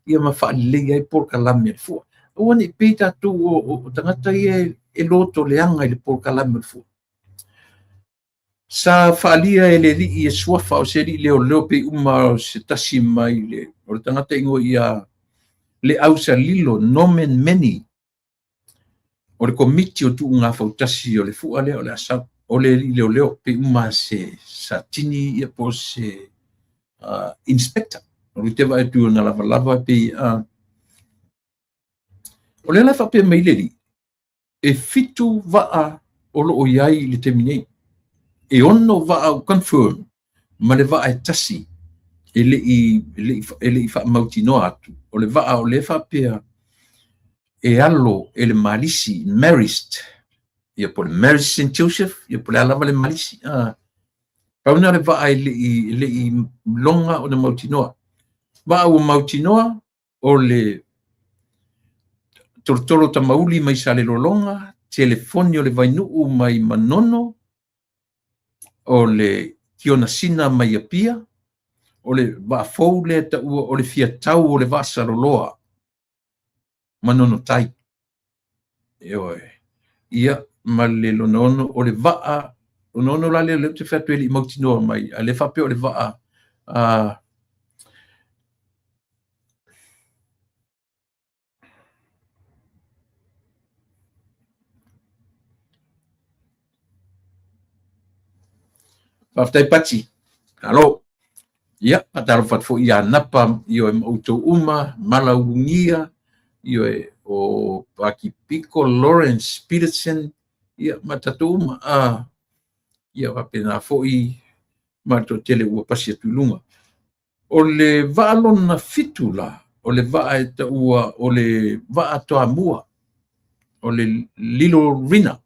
S1: ia ma whaalilei ai porka lami al fua ua ni pei tātou o tangata ia e loto leanga i le porka lami al fua sa whaalia e le ri i e suafa o se ri leo pe uma o se tasi mai le o le tangata ingo ia le ausa lilo nomen meni o le komiti o tu ngā whautasi o le fua leo le asa o le ri leo pe uma se sa tini ia po se inspector o le te vai tu na lava pe o le la whape mai le ri e fitu waa o lo o iai le te minei e ono waa o confirm ma le waa e tasi e le i wha mauti no atu o le waa o le whapea e alo e le malisi marist ia po le marist St. Joseph ia po le alava le malisi pauna le waa e le i longa o le mauti noa waa o mauti noa o le torotoro ta mauli mai sa le lolonga telefoni o le vainuu mai manono o le kiona sina mai apia o le vaafou le taua o le fiatau o le vaasaroloa manono tai ia ma le lonono o le vaa lonono la le te fatu e li mautinoa mai a le fape o le vaa Faftai pati. Alo. Ia, pataro fat fo ia napa io e auto uma malaungia io e o Paki Pico Lawrence Peterson ia matatuma ia apena fo I mato tele ua pasi tulunga. O le valona fitula o le va eta ua o le va toa mua o le lilo rina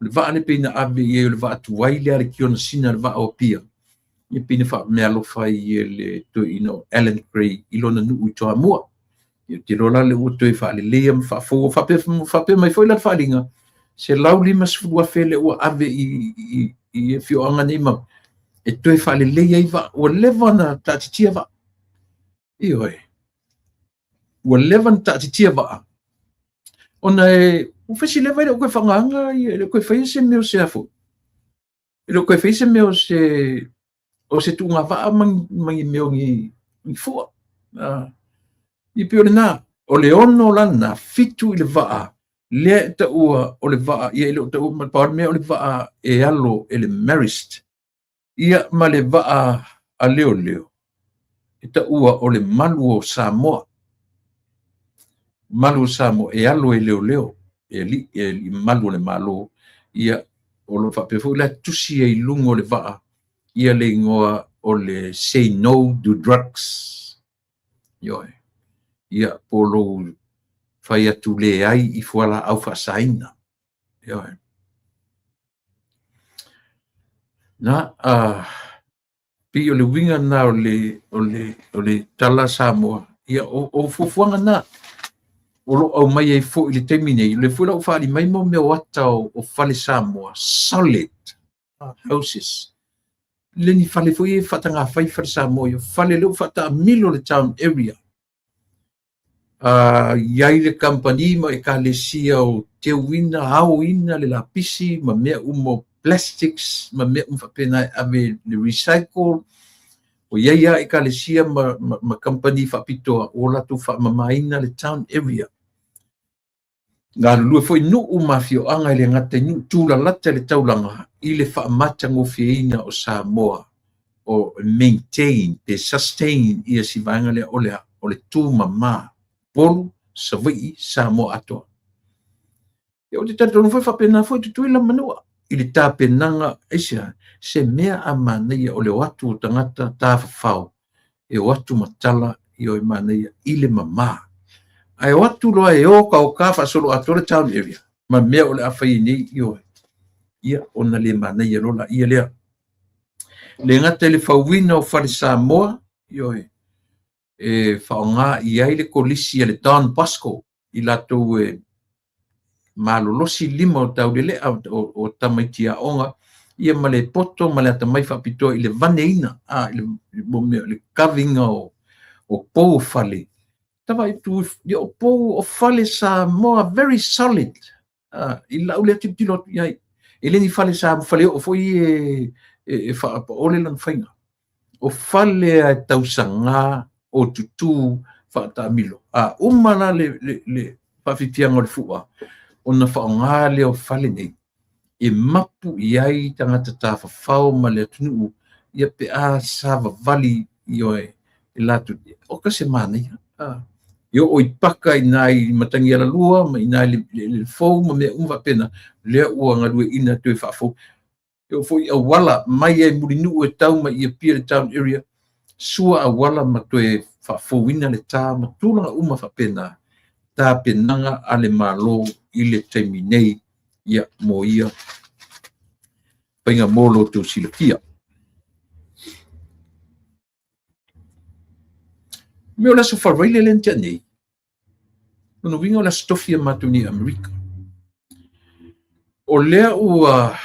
S1: le va le pena ave ia le va tuai le ale kiona sina le va o pia ia pina fa me alo fai le to ino Alan Gray ilona nu toa mua ia te rola le o to fa le leam fa fo fa pe mai foi la falinga se lauli mas fu fele o ave I fio anga ni ma e to fa le leia va o levana tatitia va io o levan tatitia va ona o fesi le vai ko fanganga le ko fai se meu se afu le ko fai se meu se o se tunga va mang meu ni fu i pio na o le ono lana fitu i le va le ta ua o le va ia le ta ua pa me o le va e alo ele marist ia ma le va a leo e ta ua o le malu o Samoa e alo e leo e li malu le malo ia o lo fa pe fu la tusi e lungo le va ia le ngoa o le say no to drugs ia polo fai atu le ai i fuala au fasaina na pi o le winga na o le tala Samoa ia o fufuanga na o lo au mai e fo i le termine le fula o fali mai mo me wata o fale Samoa solid houses le ni fale fo e fatanga fai fale Samoa yo fale le fata milo le town area iai le company ma e kalesia o te wina hao ina le lapisi ma mea umo plastics ma mea pena ave le recycle o ia e kalesia ma company whapitoa o latu whamamaina le town area ngā lua foi nu mafio anga le ngata nu tula lata le taulanga i le whaamata ngofieina o Samoa o maintain te sustain ia si vaenga le o le tū mama polu savai Samoa atoa e o te tatonu foi whapena foi tutui la manua i le tāpenanga esia se mea a manaia o le watu o tangata tāwhawhau e o watu matala i o manaia i le mama ai watu loa e o ka solo atore town area ma mea o le awhai nei ia ona le manaia lola ia lea le ngata le whauwina o whare Samoa e whaonga i ai le kolisi le Don Bosco i lato malolosi lima o tau le o tamaitia onga ia ma le poto ma le atamai whapitoa i le vaneina le kavinga o pou whale tava itu dia o fale Samoa very solid i lau le tipilo ia ele ni fale Samoa fale o foi fa ole lan fainga o fale tausanga o tutu fa tamilo umana le pafipianga le fua ona fa ngale o fale nei e mapu iai tangata tawhawhau ma le tunu ia pe sava vali ioe i latu o ka semana yo o ipaka inai matangi ala lua ma inai le fou ma me pena le ua ngalue ina tue whafo yo foi a wala mai e murinu e tau ma ia pia le town area sua a wala ma tue whafo ina le tā ma tūlanga pena tā penanga ale malo i le taimi nei ia mo ia painga molo tu silafia me o laso whareile lentia nei no winga o la stofia matuni Amerika o lea ua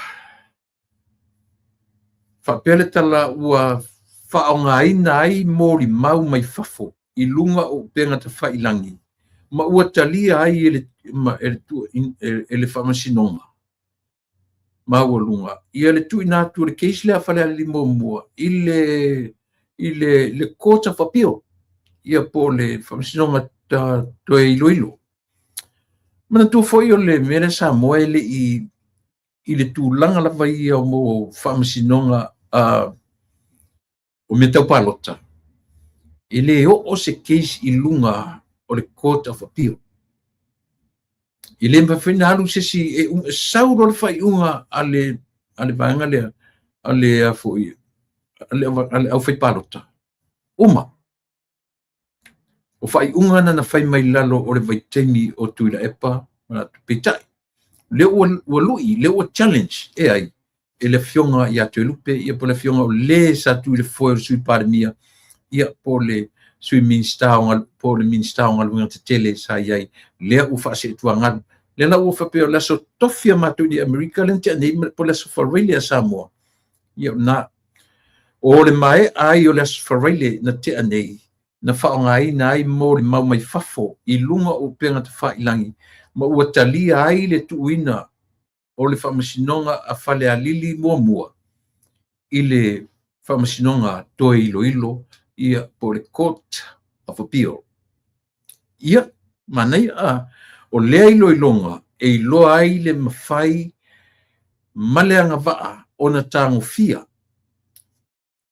S1: whapele tala ua whaongaina ai mori mau mai fafo i lunga o penga ta whailangi ma ua talia ai ele whamasinonga ma ua lunga i ele tu inatu le keisi lea whale ali mua i le kota whapio ia po le whamasinonga ta toe iloilo mana tu foi o le mele Samoa ele i le tūlanga lava ia o mo whamasinonga o me tau palota ele o se keisi i lunga o le kota whapio i le mwhawhina alu sesi e sauro le whaiunga ale vaenga lea ale afoi ale au whai palota uma o whaiunga na whai mai lalo o le vaiteni o tuila epa mana tupitai le ua lui le ua challenge e ai e le fionga i atu lupe ia po le fionga o le sa tu le foi o sui parimia ia po le sui minstaonga po le minstaonga lunga te tele sa iai le u whase tuanga le na ua whapeo la so tofia matu di Amerika le ntia nei po le so whareile Samoa ia na o le mai ai o le so whareile na tea nei na whaongaina ai mo le mau mai fafo I lunga o penga te whailangi ma ua talia ai le tuuina o le whamasinonga a whale a lili mua I le whamasinonga toe ilo ia po le Court of Appeal. Ia, manai o lea ilonga e iloa ai le mawhai maleanga waa o na tango fia.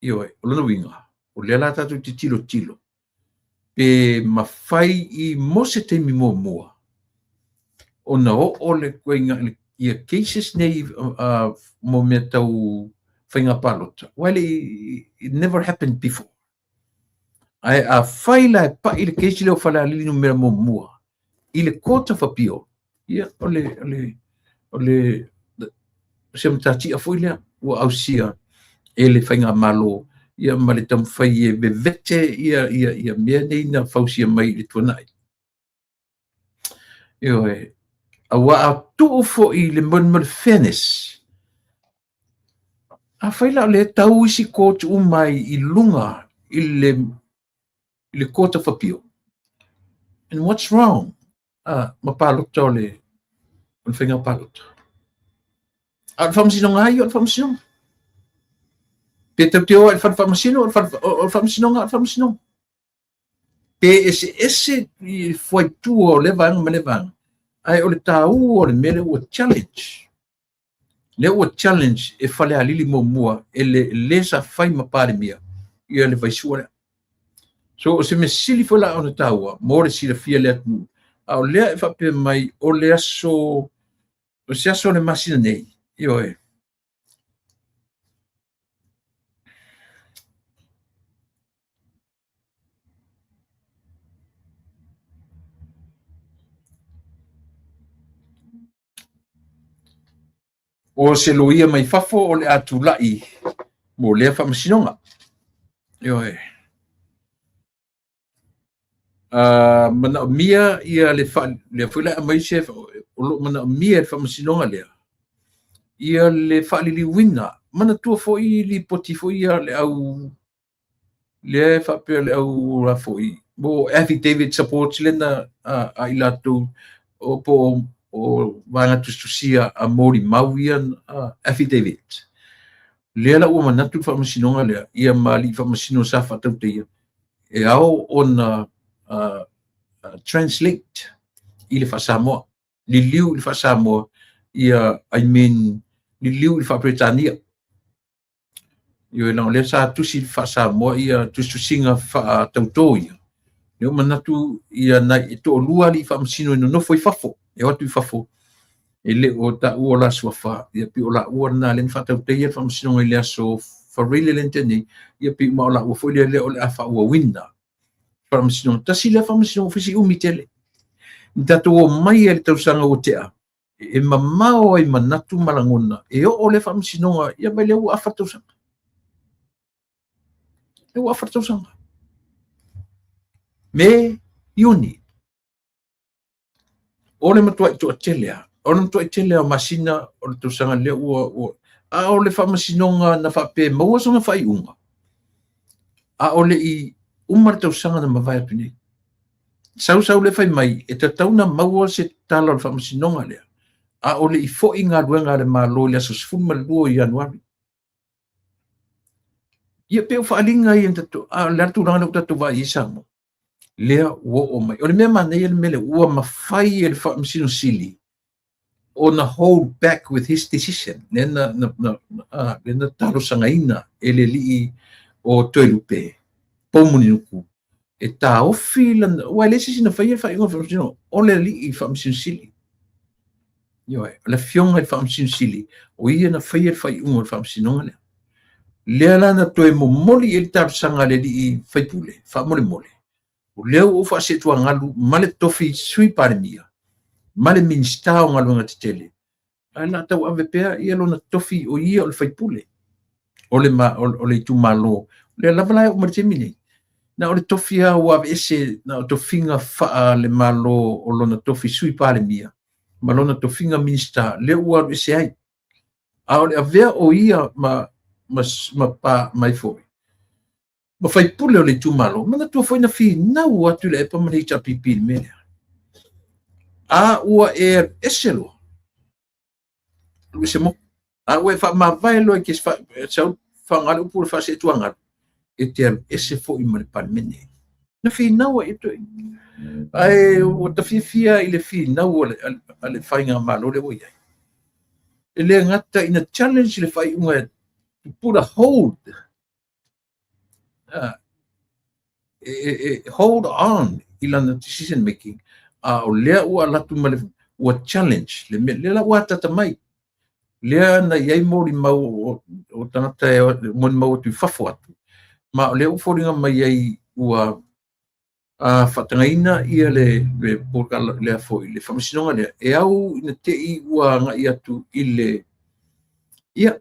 S1: Ioe, o lana winga, o lea la tatu te tilo. Pe mawhai I mose te mi mua. O na o le koinga ia cases nei mo mea tau whainga palota. Well, it never happened before. Ai a whaila e pa I le case leo whala alili mera mua. I le Court of Appeal. Ia, o le se mtati a fuilea ua ausia e le whainga malo ia ma le tamwhai e vevete ia mea nei na whausia mai le tuanai. Ioe, a wa a tuo fo I le mon fairness. A whaila le tau isi court umai I lunga I le Court of Appeal. And what's wrong? Ma palota o le whainga palota. Al whamasinonga ai, al whamasinonga. Pe tau te oa al whamasinonga, al whamasinonga. Pe ese I whai tua o le vanga ma le vanga. Ai o le tau o le mele ua challenge. Le ua challenge e whale a lili mua e le sa whai ma pare mia. Ia le vaisua lea. So o se me sili whala o na taua, mo le sila fia lea tunu. A o lea e whape mai o le aso, o se aso le masina nei. Ioe. O se loia mai fafo o le atulai mo lea whamasinonga. Ioe. Mana o mia ia le whila a mai se o lo mana o mia le whamasinonga lea. Ia le whalili wina. Mana tua fo I li poti fo ia le au le whapea le au rafo I. Mo affidavit support lena a ilato o po o vanga tustusia a mori mauian affidavit. Lea la ua manatu whamasinonga lea. Ia mali whamasino sa whatau te ia. E au ona translate I le whasamoa. Li liu I le whasamoa. Ia, I mean, li liu I le whapretania. Ia lang le sa tusi le whasamoa ia tustusinga whaatauto ia. Leo manatu ia nai e to lua li whamasino ino nofo I fafo. E watu I fafo. E le o ta ua la suafa. Ia pi o la ua na len whaatauto ia whamasino I le aso wharile lenteni. Ia pi ma o la ua fo le o le awha ua winda. Whamasino. Tasi le whamasino ofisi umitele. Tato o mai e le tausanga o tea. E mamao ai manatu malangona. E o le whamasinonga. Ia mai le ua awhatausanga. Le ua awhatausanga. Me iuni. O le matua I toa telea. O le matua I telea masina o le tausanga le ua. A o le whamasinonga na whape maua sanga whai unga. A o le I umar tausanga na mawai atu nei. Sau le whai mai, e ta tauna maua se tala o whamasinonga lea. A o le I fo I ngā ruenga le malo le aso sifuma lua I Januari. Ia peo whaalinga I entato, a le atu rana utato wa isa mo. Lea ua o mai. O le mea manei le mele ua mawhai e le whamasino sili. O na hold back with his decision. Lena taro sangaina e le li o toi lupe. Pomuni nuku. E tā ofi lana, wai lesi sina whaia whainga whamasino, o le li I whamasino sili. Ioe, le fionga I whamasino sili, o ia na whaia whaiunga I whamasinonga lea. Lea lana toe mo moli e le tarusanga le li I whaipule, whamole mole. O leo o whaasetua ngalu, male tofi sui parimia, male minsta o ngalu ngati tele. Ai la tau ave pea, ia lo na tofi o ia o le whaipule. O le tu malo, le lavalai o maritemine. Na o le tofi a ua ese na o tofinga faa le malo o lona tofi sui pale mia. Ma lona tofinga minsta le ua ese ai. A o le avea o ia ma pa mai foi. ma fai pule o le tumalo mana tua foi na fi na ua tu le pa mani cha pipi me a ua eselo lu se mo a ua fa ma vai lo ke fa fa ngalo pu fa se tuanga e te ese fo i mani pa mene na fi na ua ito ai o ta fia i le fi na ua le fai nga malo le ua ele ngata ina challenge le fai unga to put a hold hold on ilana decision making o lea ua latu ma le ua challenge le la ua tata mai lea na iai mori mau o tangata mori mau tu fafo atu ma lea uforinga mai iai ua fatangaina ia le porkala lea foi le famasinonga lea e au ina te i ua ngai atu ile ia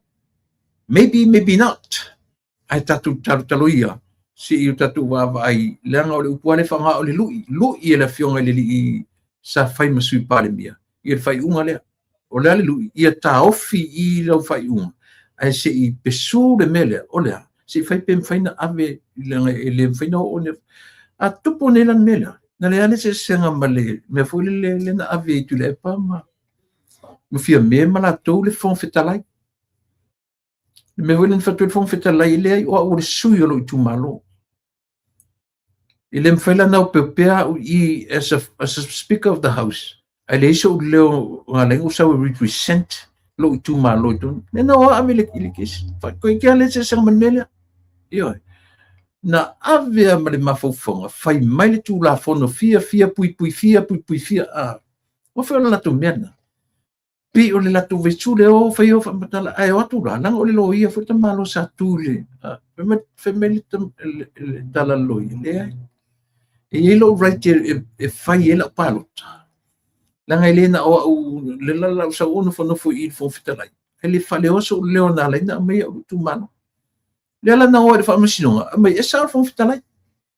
S1: maybe not ai tatu talo ia si i tatu wa ai langa o le upua le fanga o le lui e la fionga le li sa fai masui pale mia i le fai unga lea o le lui ia ta ofi i lau fai unga ai se i pesu le mele o lea si fai pem fai na ave langa e le fai na o ne a tupo ne lan mele na le ane se senga male me foi le na ave tu le pa ma fia me mala tou le fon fetalai me volen fatu fon fetalai le o le sui o lo tu malo Ilem fela na pepea I as a speaker of the house. Ale so leo ngale usa represent lo tu malo tu. Nena o amile kilikis. Fa ko ikale se sang manela. Yo. Na ave amale mafofonga fai mai tu la fono fia pui fia O fa la tu mena. Pi o le la tu vesule o fai o fa matala ai o tu la nang o le lo ia fa malo sa tu le. Family tala lo le. E lo right e fai ela palota langa elena o le la sa ono fo no fo I fo fitalai ele fale oso leona la ina mai o tu mano le la na o le fa masino mai e sa fo fitalai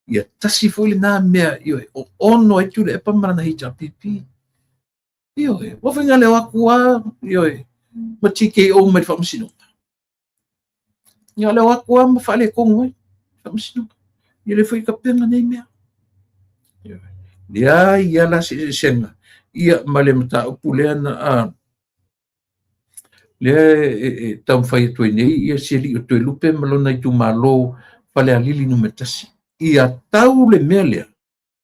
S1: ia tasi fo le na me io o ono e tu le pa mana hi cha pipi io o fa ngale wa kwa io ma tike o me fa masino ngale wa kwa ma fale ko ngoi fa masino ele foi kapenga nei me ia la senga ia male mata pulea na le tam fai to nei ia seli o to lupe malona tu malo fale alili no metasi ia tau le mele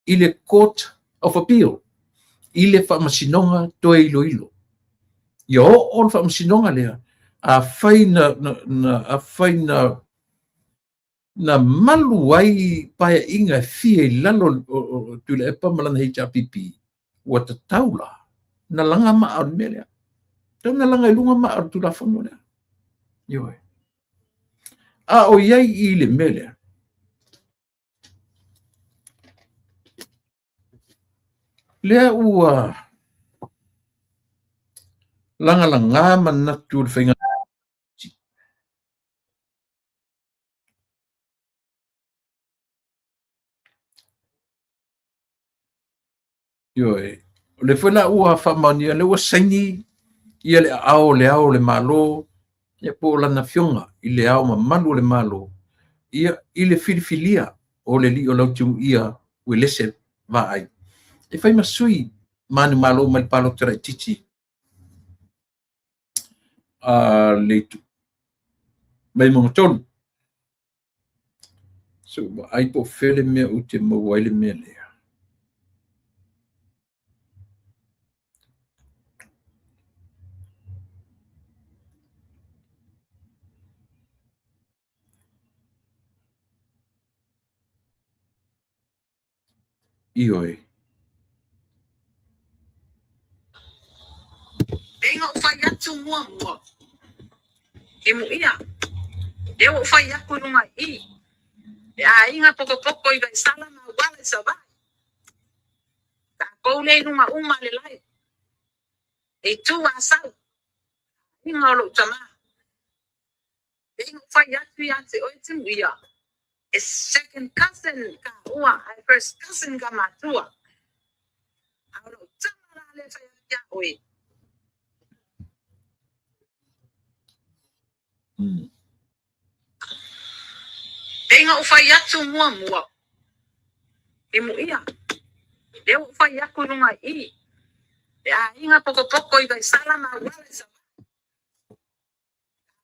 S1: ile court of appeal ile fa masinonga to ilo ia o fa masinonga le a faina a faina na malu ai pae inga fie lalo tu le pa malana HRPP wa taula na langa ma ar mele to na langa lunga ma ar tu la fono le yo a o yai I le mele le ua langa man na tu le finga yo le fela ua fa mania le ua saini ia le ao le malo ia po lana fionga I le ao ma malu le malo ia I le filifilia o le li o lau tiu ia ue lese va ai e fai masui manu malo mal palo tera titi le tu mai mo tonu so ai po fele me o te mo wai le me le ioi
S2: Ingo fai atu mua e mo ia e o fai aku nunga I a inga poko I vai sala na wala sa ba ta pole nunga uma le lai e tu asal inga lo tama ingo fai atu ya te o te ia a second cousin ka ua a first cousin ka matua a lo tama le fai ya oi Inga ufai atu mua. Imu ia. Deo ufai aku lunga i. Inga poko i sala ma wala sa.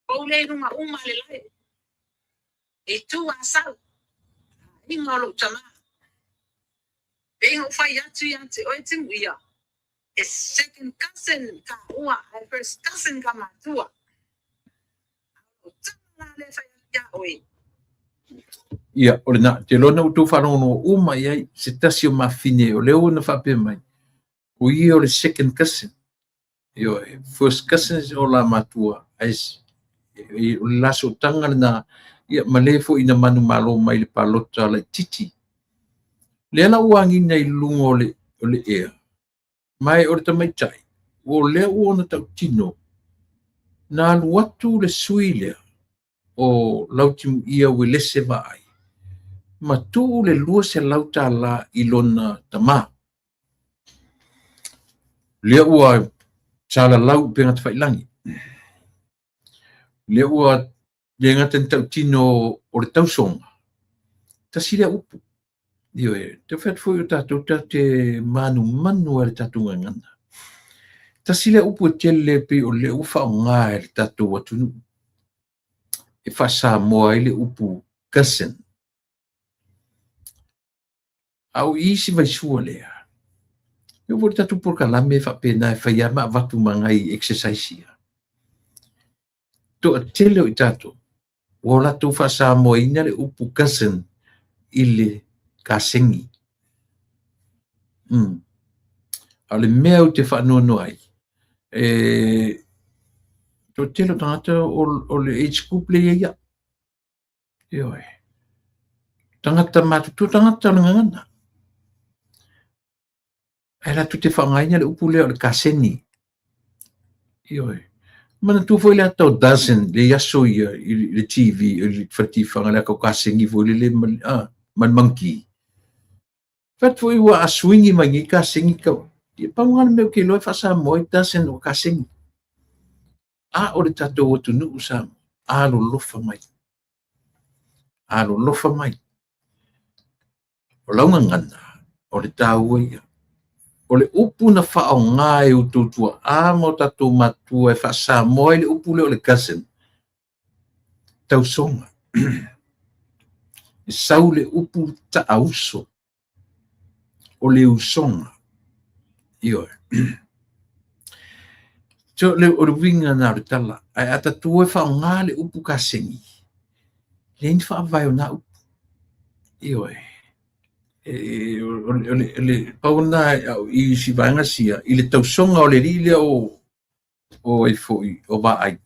S2: Paule lunga le lai. Itu asal. Inga lo tama. Inga ufai atu yanti oitim ia. A second cousin ka ua, a first cousin ka matua. Tama le fai ya oi.
S1: Ia, o le na, te lona utu whanono uma iai, se tasi o mawhine, o leo na whape mai. O ia o le second cousin. Io, first cousin o la matua. Ais, o le laso tanga na, ia, malefo ina manu malo mai le palota le titi. Le ala uangi nei lungo o le ea. Mai o le tamaitai. O leo o na tau tino. Na alu watu le sui lea. O lautimu ia we lese vai. Ma tu le lua se lauta la ilona tama. Lea ua sala lau penga te whailangi. Lea ua le ngaten tau tino o le tausonga. Ta sile upu. Dio e, te whaitfoi o tātou ta te manu e le tātou ngana. Ta sile upu e tele pe o le ufa o ngā e le tātou atunu. E whasa moa e le upu cousin. Au isi vai sua lea. Eu vou tatu por kalame fa pena fa yama vatu mangai exercise ia. To atele o tatu. Wola tu fa sa moina le upu cousin ile kasengi. Ale meu te fa no ai. To tele tangata o le age group le ia. Yo e. Tangata matu tu tangata ngana. Ela tu te whangaina le upu leo le kaseni. Ioi. Mana tu foi le atau dozen le yaso ia le TV le whati whanga le kau kaseni foi le man monkey. What foi ua aswingi mai ngi kaseni kau. Ia paungana meu ke loi whasa moi dozen o kaseni. O le tatou atu nuu sa. Alo lofa mai. Alo lofa mai. O launga ngana. O le tāua ia. O le upu na whao ngai o tūtua mo tatou matua e whasa moe le upu le o le cousin. Tau songa. E sau le upu ta auso. O le usonga. Io. So le o le winga na le tala. Ai ata tu e whao ngā le upu kasengi. Le ni wha vai o na upu. Io e. Le pauna I si vanga sia I le tausonga o le rile o e foi o vai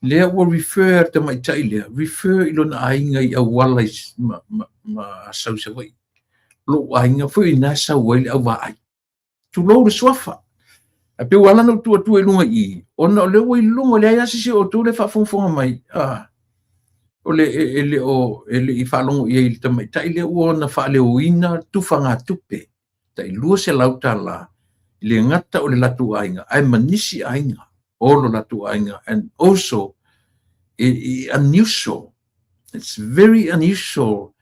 S1: le o refer te mai tai le refer I lona ainga I au wala ma sau se vai lo ainga foi na sau wai au vai tu lo le swafa a pe wala no tu e lunga I ona le o lunga le ia si o tu le fa fonfonga mai o le I whalongo I le tamai tai le ua na whale o ina tufanga tupe tai lua se lauta la le ngata o le latu ainga ai manisi ainga o lo latu ainga and also unusual it's very unusual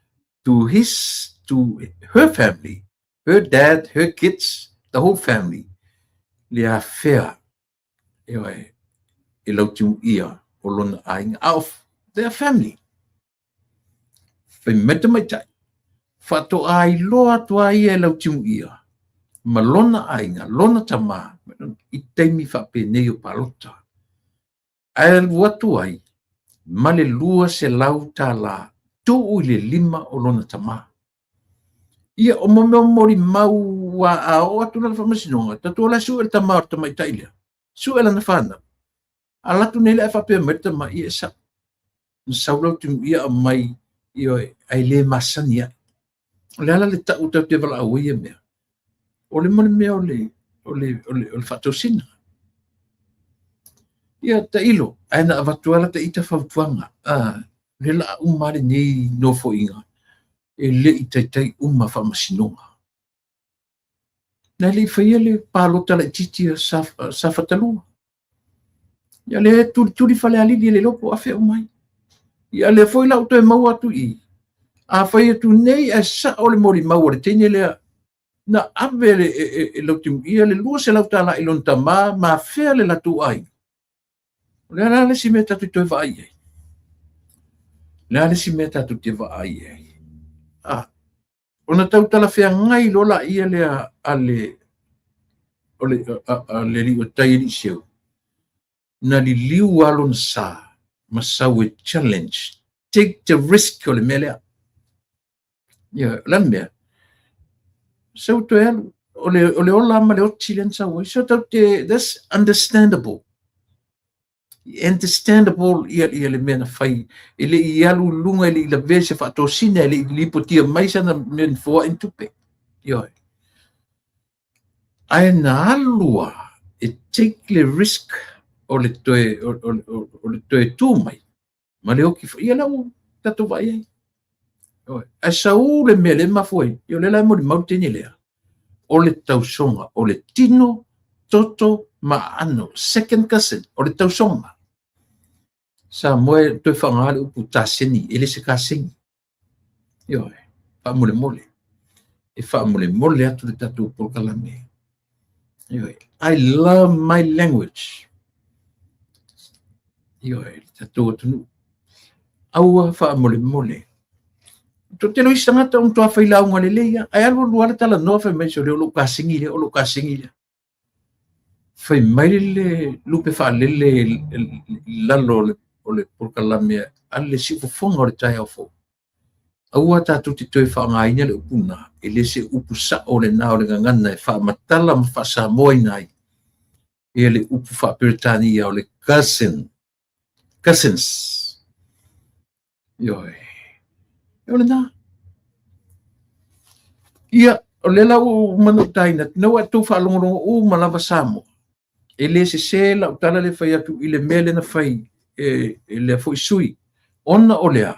S1: to her family her dad her kids the whole family le affair e lautu ia o lona ainga auf their family. Whai meta mai tai. Whato ai loa tua ia lau timu ia. Ma lona ainga, lona tama. I teimi whape nei o palota. Ai watu ai. Ma le lua se lau ta la. Tu le lima o lona tama. Ia o mori mau wa a o atu na whamasinonga. Tatu ala su el tama o tamai tai lea. Su ela na whana. Alatu nele e whape meta ma ia sa. Saulau tu ia mai io ai le masania le ala le tau te vala au ia mea o le mone mea o le fatosina ia ta ilo aina avatuala te ita fautuanga le la umare nei no fo inga e le itaitai uma whamasinonga na le whaia le palota le titia safatalua ia le tuli fale alili le lopo afe o mai ia le foi lau to e mau atu I a fai atu nei e sa o le mori mau le tene lea na ave e lau timu ia le lua se lau tala i lon tamā ma fea le latu ai. Le ala le si mea tatu toi va ai. Le ala si mea tatu te va ai. Ona tau tala fea ngai lola ia lea ale le li o tairi seu. Na li liu alon sa ma sau e challenge. Take the risk o le melea. Ia, lan mea. Sau to elu, o le ola ma le oti len sau. So tau te, that's understandable. Understandable ia le mea na fai. Ele i alu lunga ele i la vese fa to sina ele i lipotia maisa na men foa intupe. Ia. Ai na alua e take le risk o le toe tu mai. Ma le oki ia lau tatu vai ai. A sau le mea le mafoi, io le lai mo le mautini lea. O le tausonga, o le tino, toto, ma ano, second cousin, o le tausonga. Sa moe toi whangale upu taseni, ele se kaseni. Io fa mole mole. E fa mole mole atu le tatu polkalame. Io I love my language. Io tatu tunu. Aua fa mole mole. To te lo isanga ta un to fa ila un leia ai algo luar tala no fa me so le lo kasingi le fa mai le lupe fa le la lo le por kalamia alle si fo fonga le tai fo aua ta tu te fa ngai le puna ele se upu sa o le na o le ngana fa matala ma fa sa moi nai ele upu fa pertania o le cousins yo Ona na. Ia, o le lau manu taina, nau atu whaalongorongo o malava samo. E le se la utala le whai atu i le mele na whai e le fo sui. Ona o lea.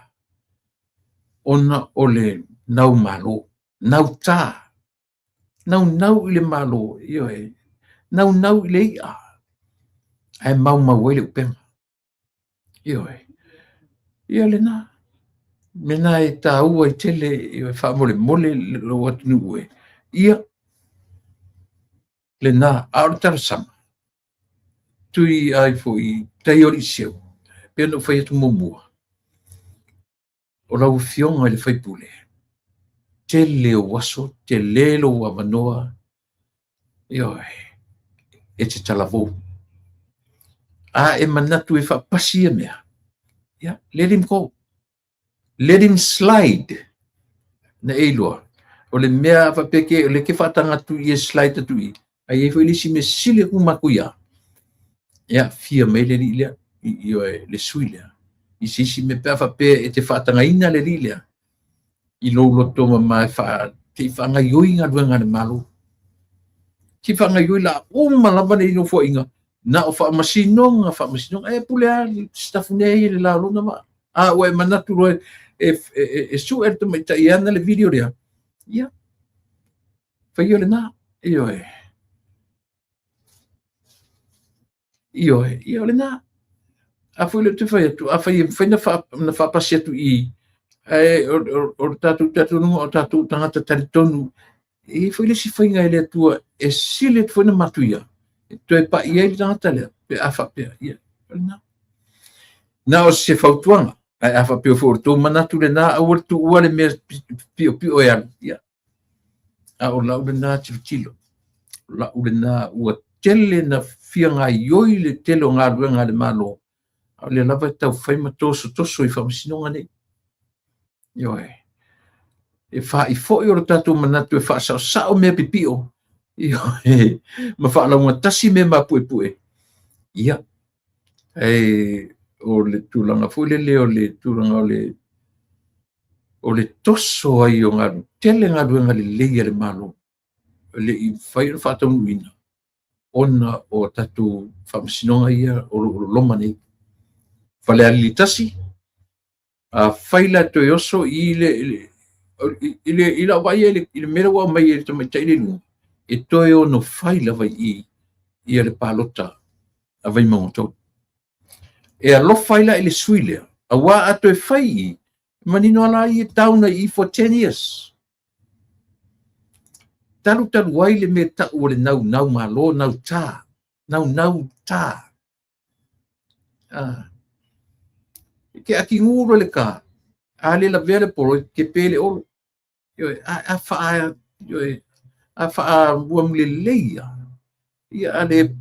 S1: Ona o le nau malo. Nau tā. Nau i le malo. Io e. Nau i le ia. Ai mau ele upenga. Io e. Ia le na. Mena e tā ua i tele i wha mole lo atu nuue. Ia, le nā, aore tara sama. Tui ai fo i tei ori seo. Pea no whai atu momua. O lau fionga le whai pule. Tele o waso, te lelo wa manoa. Ioi, e te talavo. A e manatu e wha pasia mea. Ia, let him go. Let him slide. Na eilua. O le mea whapeke, o le ke whatanga tu i e slide tu i. Ai e whaili si me sile umakuia. Ia, fia me le lilea. I le sui lea. I sisi me pea whape e te whatanga ina le lilea. I lolo toma mai wha, te whanga ioi ngā ruenga le malo. Te whanga ioi la malama le ino fo inga. Na o wha masinonga, e pulea stafune le la luna ma. A oe manatu roe e su erto mai ta iana le video rea. Ia. Whaio le nā. Io le nā. A fwile tu whai atu. A whai na whapasi atu i. O tatu nunga o tatu tangata taritonu. E while si whainga ele atua. E sile tu whaina matuia. E toi pa i eili tangata lea. Pe a whapea. Ia. Nā. Nā o se whautuanga. Ai afa pio for to manatu le na o tu o le me pio e al ia a o la na tilo la o na o tele na fianga yoi le telo nga ruenga le malo a le lava tau fai matoso i fa masino ngane yo e fa I fo o tatu manatu e fa sa o me pipio yo ma fa la mo tasi me ma pue ia o le tulanga fule o le tulanga o le toso ai o ngā tele ngā ruenga le leia le malo le I whai whātau nuina ona o tatu whamasinonga ia o loma nei whale ali tasi a whaila toi oso I la wai I le mera wa mai e tamai taile lunga e toi o no whaila vai I le palota a vai maungatau e alofa ila ile suile a wa ato e fai manino ala I tauna I for 10 years. Talu ai le me ta o le nau malo, nau tā. Nau tā. Ke aki nguro le ka. Ale la vele polo ke pele olo. A faa buam le leia. Ia ale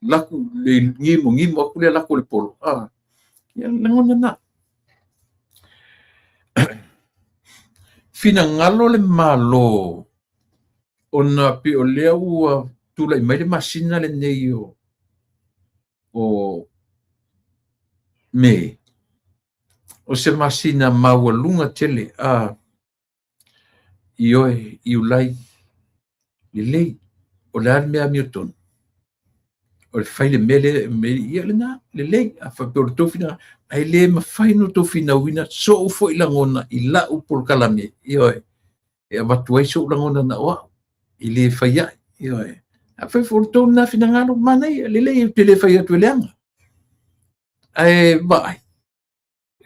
S1: laku le ngimo aku le laku le polo. Ia langona na. Fina ngalo le malo. Ona pi o lea ua tula I mai le masina le nei o me. O se masina maua lunga tele. Ioe, iulai, lei, o le ar mea miotonu. O le fai le mele, ia le na, lei, a fa pe o le tofina, ai le ma fai no tofina wina, so o fo ilangona, I la upol kalame, ioe, e watu ai so ilangona na oa, I le fai ai, ioe. A fai fo le tonu na fina ngalo, mana ia, lei, te le fai atu leanga. Ai, vai.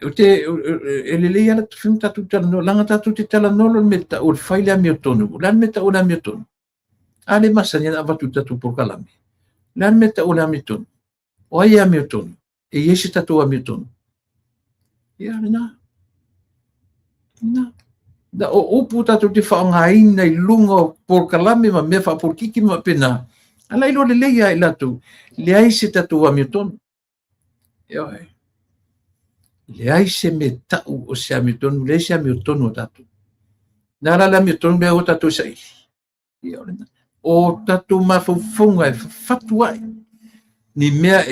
S1: O te ele ia tu film tatu tano langa tatu te tala nolo meta o fai le miotonu lan meta o la miotonu ale masanya na vatu tatu por kalame lan meta o la miotonu o ia miotonu e yesi tatu a miotonu ia na da o puta tu te fa ngai nei lungo por kalame ma me fa por kiki ma pena ala ilo le ia ila tu le ai se tatu a miotonu ia le ai se me tau o se amitonu, le se amitonu o tatu. Nara la amitonu le o tatu sai. O tatu mafufunga e fatuai. Ni mea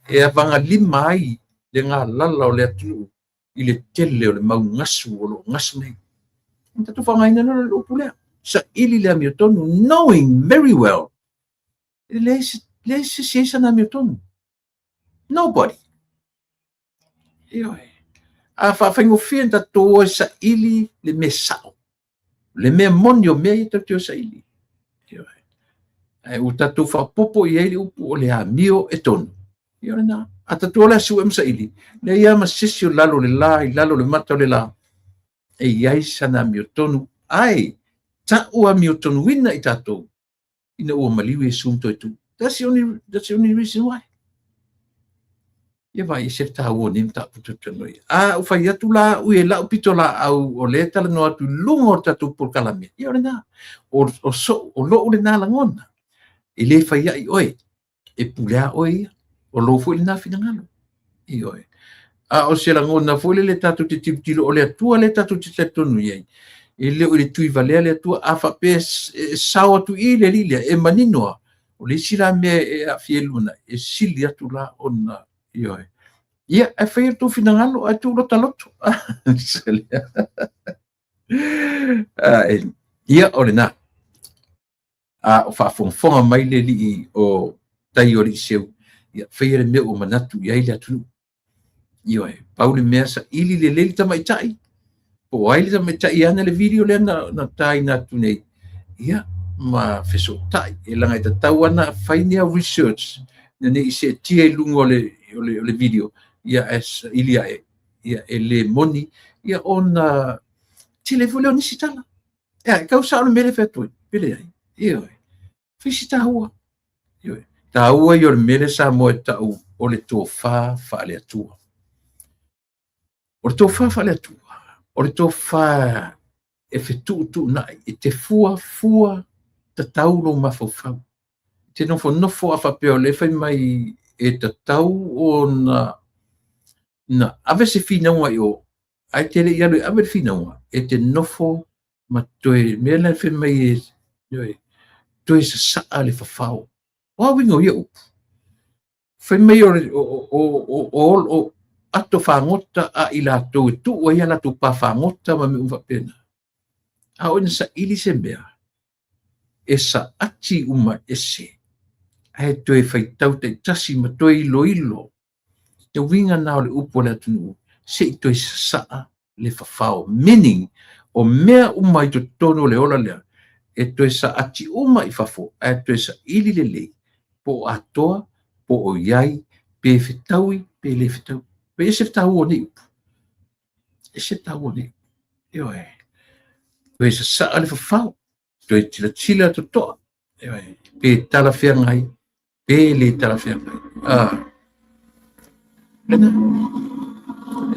S1: ea vanga lima ai le ngā lala o le atu I le tele o le mau ngasu o lo ngasu nei. Tatu whangaina no le upulea. Sa ili le amitonu, knowing very well. Le se seisa na amitonu. Nobody. Ioe. A whaingo whian tato sa ili le me sao. Le me moni o mea I tato sa ili. Ioe. Ai u tato whapopo I eili upu o le amio e tonu. Ioe na. A tato la su sa ili. Le ia ma sisi o lalo le la, I lalo le mata o le la. E iai sana amio tonu. Ai. Ta ua amio tonu wina I tato. Ina ua maliwi e sumto e tu. That's the only reason why. Ia vai se tau ni ta putu noi. U fai atu la u e la pito la au o le tala no atu lungo tatu por kalame. Ia na. O lo le na langona. E le fai ai oi. E pulea oi. O lo fu na fina ngalo. I oi. O se langona fu le tatu te tilo o le atua le tatu te tonu ia. E le o le tui valea le atua a fa pe sao atu I le lilia e maninoa. O le sila me e a fieluna e sili atu la ona. Ioe. Ia, e whai tu fina ngalo, ai tu lota loto. Ia, o le nā. O whaafonga mai le li o tai o li seu. Ia, whai le mea o manatu, ia ile atunu. Ioe, paule mea sa ili le leli tama I tai. Po aile tama I tai ana le video le na tai na tunei. Ia, ma feso tai. E langa I tatau ana whai nea research. Nene I se tia I lungo le video ia es ilia ia ele moni ia ona telefone ni sitala ia kau sa mele fetu pele ai ia fisita hua ia ta hua yo mele sa mo ta o le tofa fa le tua o le tofa fa le tua o le tofa e fetu tu na e te fua ta taulo mafofa te no fo afa pe o le fai mai e ta tau o na ave se fina wa yo ai te le ia le ave fina wa e te nofo ma toe me la fe mai yo toe sa ale fa fao wa wingo yo fe mai o ato fa ngota a ila to tu o ia la tu pa fa ngota ma me uva pena a o sa ili se bea esa ati uma ese ai toe fai tau te tasi ma toe ilo te winga na le upo le atunu se I toi saa le fafao meaning o mea uma I to tono le ola lea e toi sa ati uma I fafo e toi sa ili le lei po atoa po o iai pe fetaui pe le fetau pe se fetau o ne upu e se tau ni io e pe sa ale fa to tila to io e pe tala fia ngai pe le tala fia ngai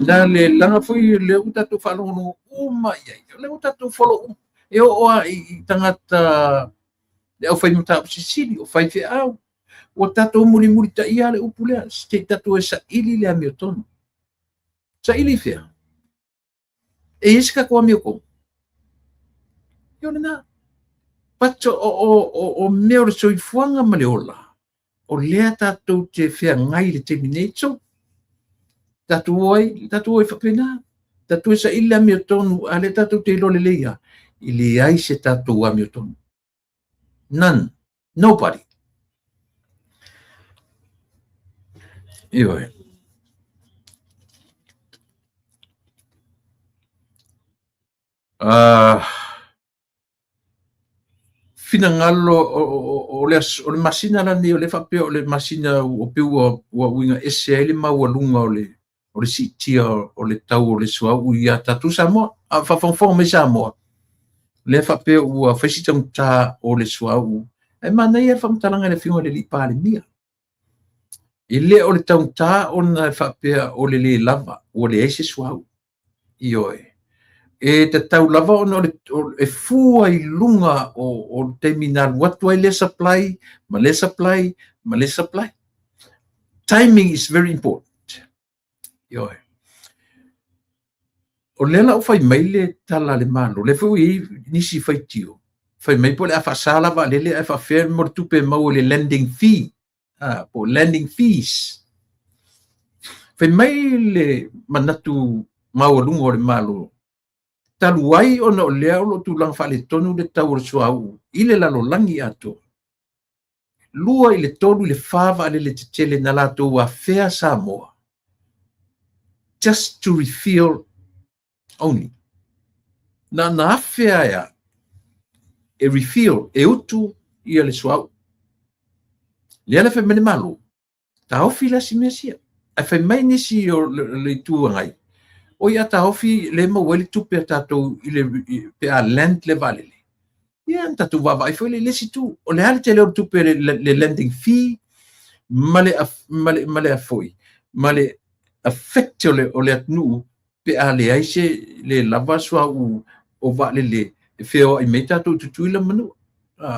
S1: la le langa foi le uta tu fa no uma ia le uta tu follow e o i tangata le o fai muta sisili o fai fe au o tato muli ta ia le upulea ste tato esa ili le amioton sa ili fea e iska ko amioko yo na pato o meo so i fuanga maleola o lea tato te fea ngai le terminator tato oi fapena tato esa ili amioton ale tato te lo le leia ili ai se tato amioton none nobody io finangalo o le masina la ni o le fape o le masina o pe o winga ese ele mawalunga o le sitia o le tau o le sua u ia tatu samo a fa me samo le fape o fesitang ta o le sua u e mana ia fa mtalanga le fingo le lipa le mia ile o le tau ta ona fape o le lava o le ese sua u io e te tau lava ona e fua i lunga o terminal watu ai le supply ma le supply timing is very important yo o lela o fai mai le tala le malo le fui nisi fai tio fai mai po le afasala va le e fa fer mo tupe mau le landing fee po landing fees fai mai le manatu mau lunga o le malo taluai ona o lea o tu lang fale tonu le tau suau ile la lo langi ato lua ile tonu le fava ale le tele na la to wa fair Samoa just to refill only na fair ya e refill e utu ia le suau le ala fe mene malu ta ofila si mesia a fe mai nisi o le tu ngai o ia ta ofi le mo weli tu pe tato ile pe a land le vale ia tato va vai foi le situ o le hal tele tu pe le landing fee male a foi male affect o le atnu pe a le aise le lava swa o va le feo i meta tu tuila manu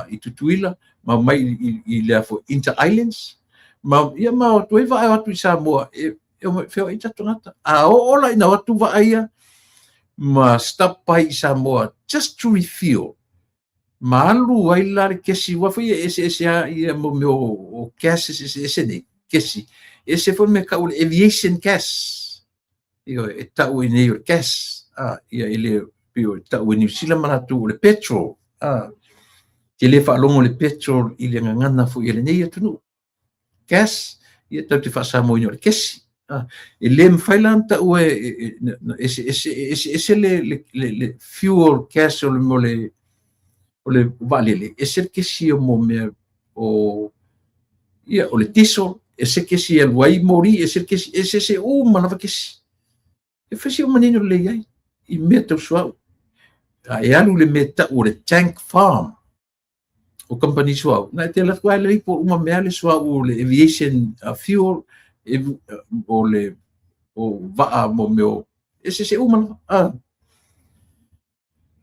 S1: i tuila ma mai i le fo inter islands ma ia ma tu va tu Samoa eu feo i tatu ngata ola ina watu va aia ma stop pai Samoa just to refill malu ai la kesi wa foi ese ia mo meu o gas ese ne kesi ese foi me ka aviation gas io e tau ni gas ia ele pio tau ni sila mana tu le petrol ke le fa longo le petrol ile ngana foi ele nei tu gas ia tau te fa Samoa ni kesi ele mfailanta ue ese le fuel gas o le valele ese que si o me o ia o le tiso ese que si el wai mori ese que ese manava que e fesi o manino le ai i meta suau e alu le meta o le tank farm o company suau na te la kwai le po uma me ale suau le aviation fuel o va mo meu ese uma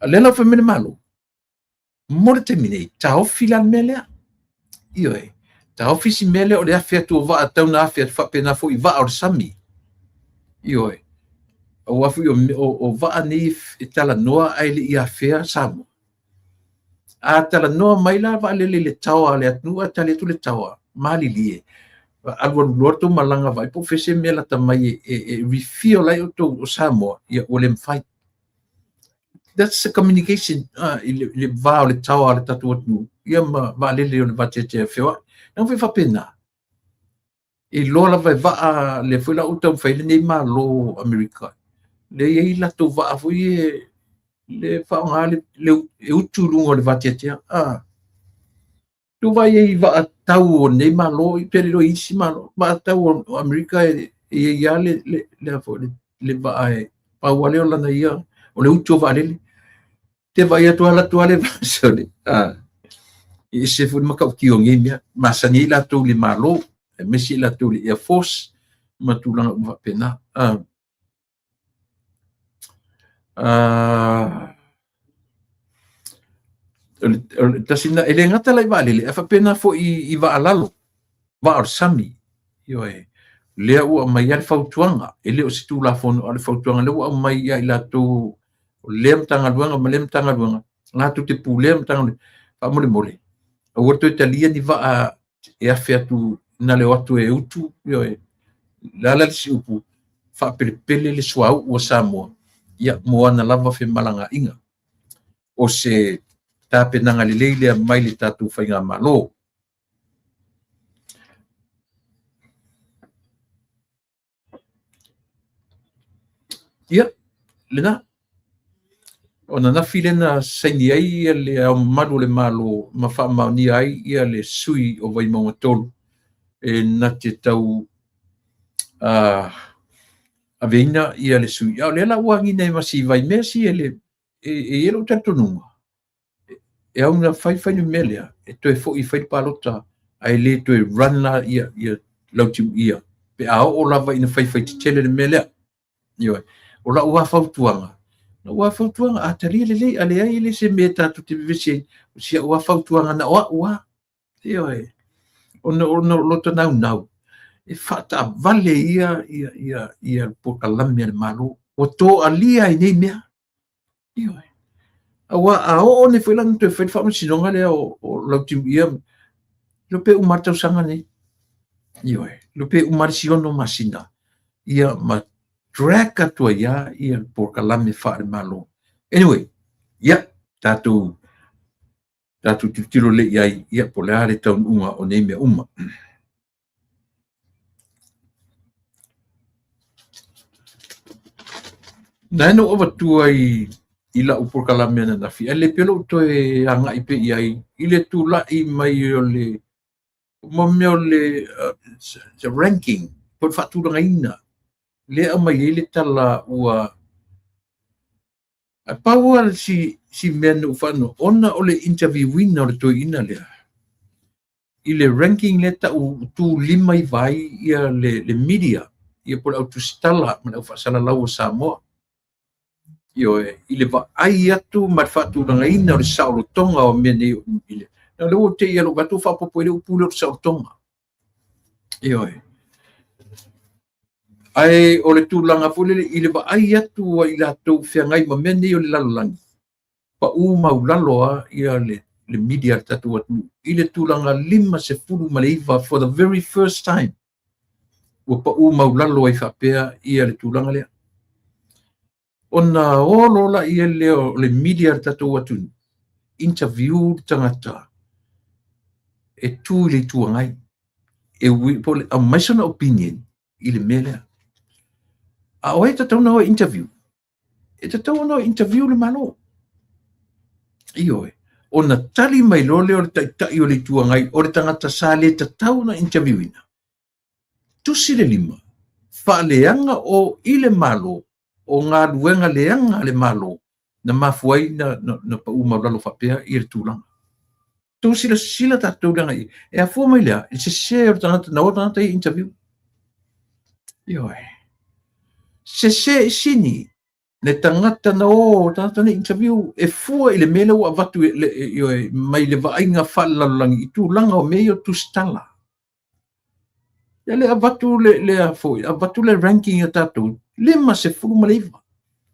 S1: lela fa mene malo mo le terminate ta ofila mele io ta ofisi mele o le afia tu va tau na afia fa pena fo i va o sami io o afu o va ni tala noa ai le ia afia Samoa tala noa mai la va le tawa le atnu tale tu le tawa mali lie alwan lorto malanga vai po fese mela tamai refill lai o Samoa ia o le fight that's the communication le va le tawa le tatu atnu ia ma le le va te feo não foi fa pena e lola vai va le foi la uta foi le nei malo America le ia la to va foi le fa ngale le utu lungo le va te tu vai e va tau nei malo i perilo isi malo va tau America e ia le va pauale o lana ia o le utu valele te vai atu ala tu ale vasole i se fu makau ki o ngemia masani la tu li malo mesi la tu li Air Force matulanga uva pena tasina ele ngata lai valele fa pena fo i va alalo va orsami yo lea ua mai ale fautuanga ele o situ la fono ale fautuanga le ua mai ia ila tu lem tanga luanga malem tanga luanga ngatu te pulem tanga fa mole o to italia ni va e afia tu na le watu e utu yo la si upu fa pele le swau o Samoa ia moana lava fe malanga inga o se tape nanga le mai le tatu fainga malo ia lena ona na filena saini ai le malu le malo ma fa mauni ai ia le sui o vai mo tolu e na te tau aveina ia le sui ia le la wangi nei masi vai mesi ele e lo tatununga e au na fai no melia e to e fo i fai palota ai le to e run la ia lauti ia pe a o lava ina fai tele le melia yo o la ua fautuanga na ua fautuanga a tali le ale ai le se meta tu te vese sia ua fautuanga na ua yo ono loto nau e fata vale ia po kalami al malo o to alia i nei mea yo awa o ne foi lang to foi fa sinonga le o lauti ia lo pe umarta usanga nei yo lo pe umarsiono masina ia ma drag atua ia por kalame fa malo anyway ia tatu tiro le ia polare taun unga o nei me uma nano over tuai ila por kalame na fi ele pelo to e anga ipe ia ile tula I mai ole momele the ranking por fatura ina le mai ele tala ua a power si men ufano ona ole interview winner ole to ina le ile ranking le ta tu lima I vai ia le media ia por autostala mana fa sala lawa Samoa yo ile va ai atu mar fatura ina ole saulo tonga o mene ile na le o te ia lo batu fa popo ile upulo saulo tonga yo ai o le tūlanga pule ile ba ai atu I la tau whiangai ma mene o le lalolangi. Pa u maulaloa ia le media tatu atu. Ile tūlanga 5 ma le iwa for the very first time. Ua pa u maulaloa I whapea ia le tūlanga lea. Ona olola ia leo le media tatu atu. Interview tangata. E tū le tuangai. E pole a maisona opinion ile melea. A o e tatau na o interview. E tatau na o interview le malo. Iyo e. O na tali mai lole o le taitai o le tuangai o le tangata sa le tatau na interview ina. Tusi le 5. Fa leanga o ile malo o ngā luenga leanga le malo na mafuai na pa umaulalo whapea I le tūlanga. Tusi le sila tatau langa I. E a fua mai lea, e se se o tangata na o tangata I interview. Iyo e. Se sini le tangata na o tangata na interview e fua I le mele o avatu mai le vainga whalalangi I tūlanga o meo tu stala. Ia le avatu le avatu le ranking o tātou 5 ma le iwa.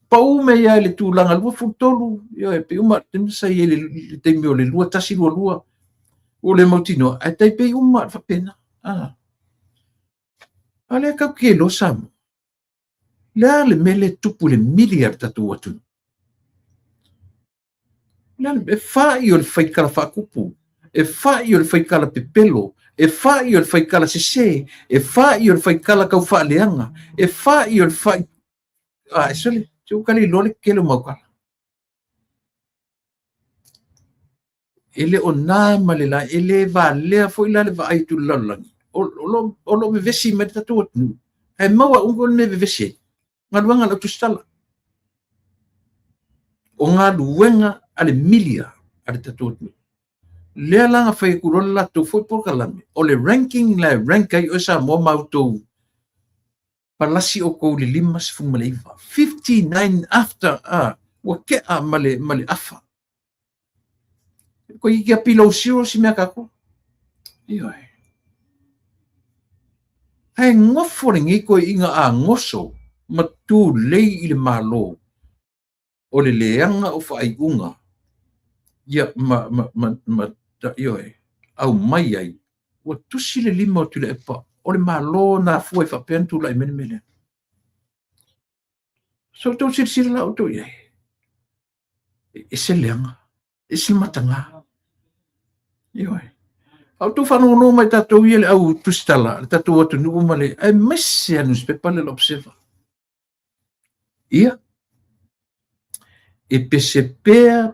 S1: Pau me ia le tūlanga 2 ia e pe uma tensa I le teimi o le 2 tasi 2 o le mautino a tai pe uma whapena. Ale kau ke lo Samoa. Le mele tupu le miliar tatu atu. E whai o le whaikala whakupu. E whai o le whaikala pepelo. E whai o le whaikala sese. E whai o le whaikala kau whaaleanga. E whai o le whai... e sole, te ukali lole kele maukala. Ele o nāma le la, ele va lea fo ila le va aitu lalangi. O lo me vesi me tatu atu. E maua ungo me vesi. Ngaluanga la tustala. o ngā luenga ale milia ale tatou tu. Lea langa whai kurola la tau fwoi pokalame. O le ranking la rankai o sa mo mautou. Palasi o kou le 5 59 after wa ke male afa. Ko i kia pilo siro si mea kako. Ioi. Hai ngofo ringi ko inga ngoso ma tu lei i le malo. O le leanga o whaiunga. Ia ioi. Au mai ai. Wa tusi le 5 o tule epa. O le malo na fuai whapentu lai mene. So tau sir la o tau iai. E se leanga. E se matanga. Ioi. Au tu whanongo mai tatou ia le au tustala. Tatou atu nuku male. Ai mese anus pe pale l'observa. Ia. E pesepea.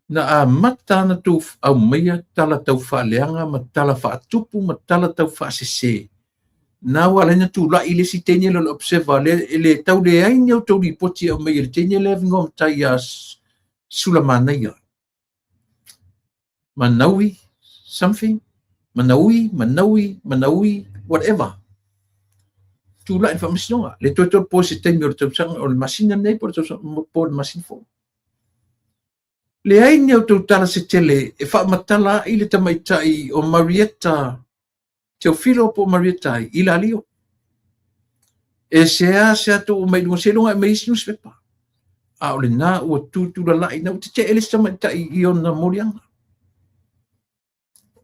S1: Na a mata na tu au meia tala tau whaaleanga, ma tala whaatupu, ma tala tau whaasese. Na wala na tu la ile si tenye le observa le tau le aini au tau li poti au meia le tenye le ngom tai a sulamana ia. Manaui something, manaui, whatever. Tu la information le toto po se tenye o tau sang o le masina nei po le masina fo. Le aini au tau tala se tele e whaamatala i le tamaitai o Marietta, Teofilo po Marietta i la lio. E sea to o mai lunga se lunga mai sinu spepa. A o le na ua tūtura lai na uti te ele tamaitai i ona morianga.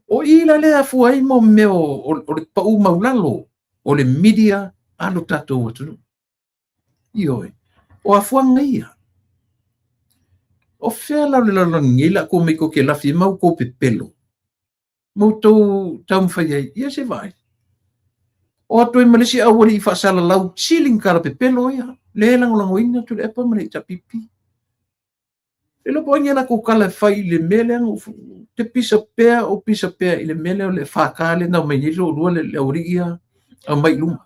S1: O i la lea fuai mo meo o le pau maulalo o le media alo tatou atunu. Ioi. O a fuanga ia. O fea la ngila ko me ko ke la fi mau ko pe pelo. Mo tau mwhai ia se vai. O atu i Malaysia awari i whaasala lau chilling kara pe pelo ia. Le lango ina tu le epa mani ta pipi. E lo poinga la ko kala whai le mele te pisa pea i le mele o le whakale na mai nilo rua le auri ia a mai lunga.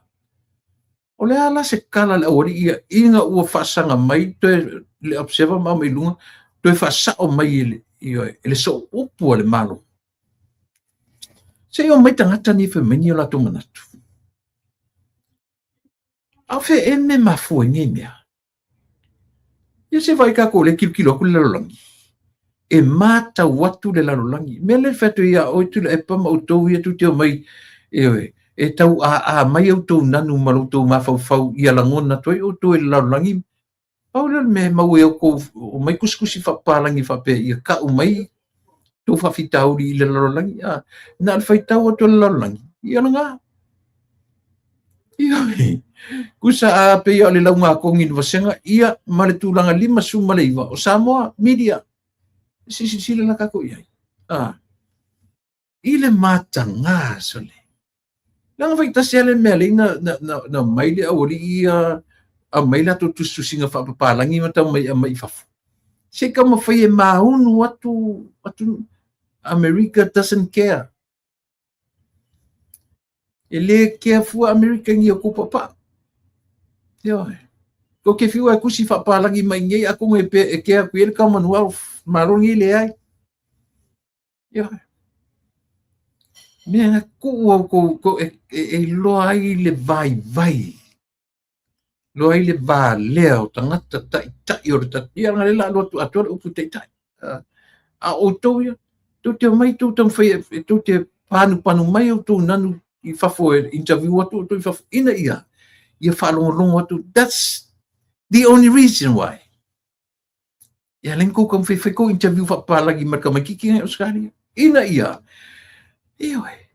S1: O le ala se kala le auri ia inga ua whaasanga mai to le observa ma mai lunga. Toi whaasao mai ele so upu le malo. Se o mai tangata ni wha meni o lato manatu. Au whe e me mafua nge mea. Ia se vai kako le kilo aku le lalolangi. E mata watu le lalolangi. Mea le whetu ia oitu le epa ma utou ia tu teo mai. E tau mai autou nanu ma utou mafau ia langona toi utou le lalolangi. Paula me mau e ko o mai kuskusi whapalangi whape ia ka o mai tō whawhitauri i le lalolangi. Nā le whaitau ato le lalolangi. Ia na ngā. Ia me. Kusa a pe ia le lau ngā kongi ni wasenga. Ia ma le tūlanga 5 su ma le iwa. O Samoa, media. Sile la kako iai. I le mata ngā sole. Langa whaitasi ale mea le na maile awari ia a mai la to tu singa fa papalangi mata mai fafu. Se ka ma fai e maunu atu America doesn't care. Ele care fu America ngi ko papa. Yo. Ko ke fiu aku si fa papalangi mai ngi aku ngai pe e care ku el Commonwealth marungi le ai. Yo. Me ko e lo ai le vai. Lo ai le ba leo tangata tai o ta ia ngale la lo atu upu tai. A o to ia tu te mai tu tam fai tu te panu mai o tu nanu I fafo interview atu tu fafo ina ia falongo atu. That's the only reason why. Ya lenko kam fai ko interview fa pa lagi marka makiki Australia. Ina ia. Ioi.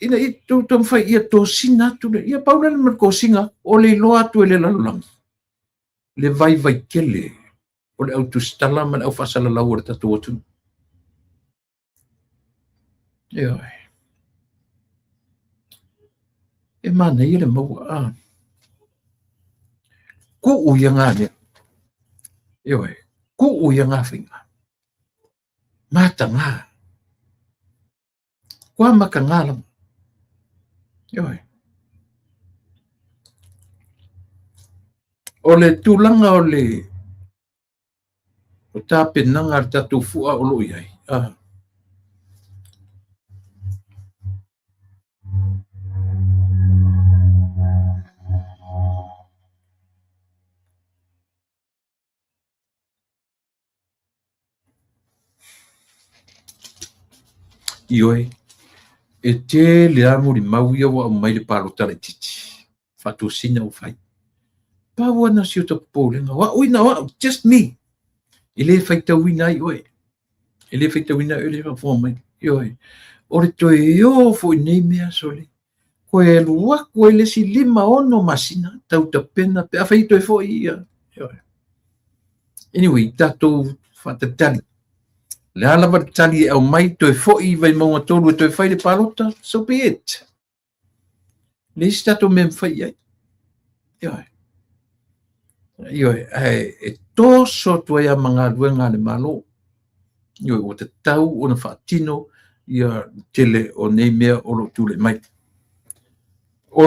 S1: Ina itu tam fai ia to sina tu ia paula mer ko singa o le lo atu le lalang le vai kele o le auto stala man au fasala la ora tatu tu ia e mana ia le mau ku u ia nga ne ia ku u ia nga finga mata nga kwa makangala. Yoi. o le tūlanga o le o tāpenanga le tatou fua o lo iai. Ioe, e te le amuri mau ia wa mai le palo tala titi. Fatu sina o fai. Pawa na siu ta polenga. Wa uina wa, just me. Ele fai ta wina ioe. Ele fai ta wina ele fa fo mai. Ioe. Ore to yo fo nei mea sole. Ko e lua ko ele si lima ono masina tau ta pena pe afai to fo ia. Ioe. Anyway, tato fata tali. Le ala va tali au mai to foi vai mo tolu to fai le palota, so be it. Le stato mem fai ai. Io e to so to ia manga luenga le malo. Io o te tau ona fatino ia tele o nei mea o lo tule mai. O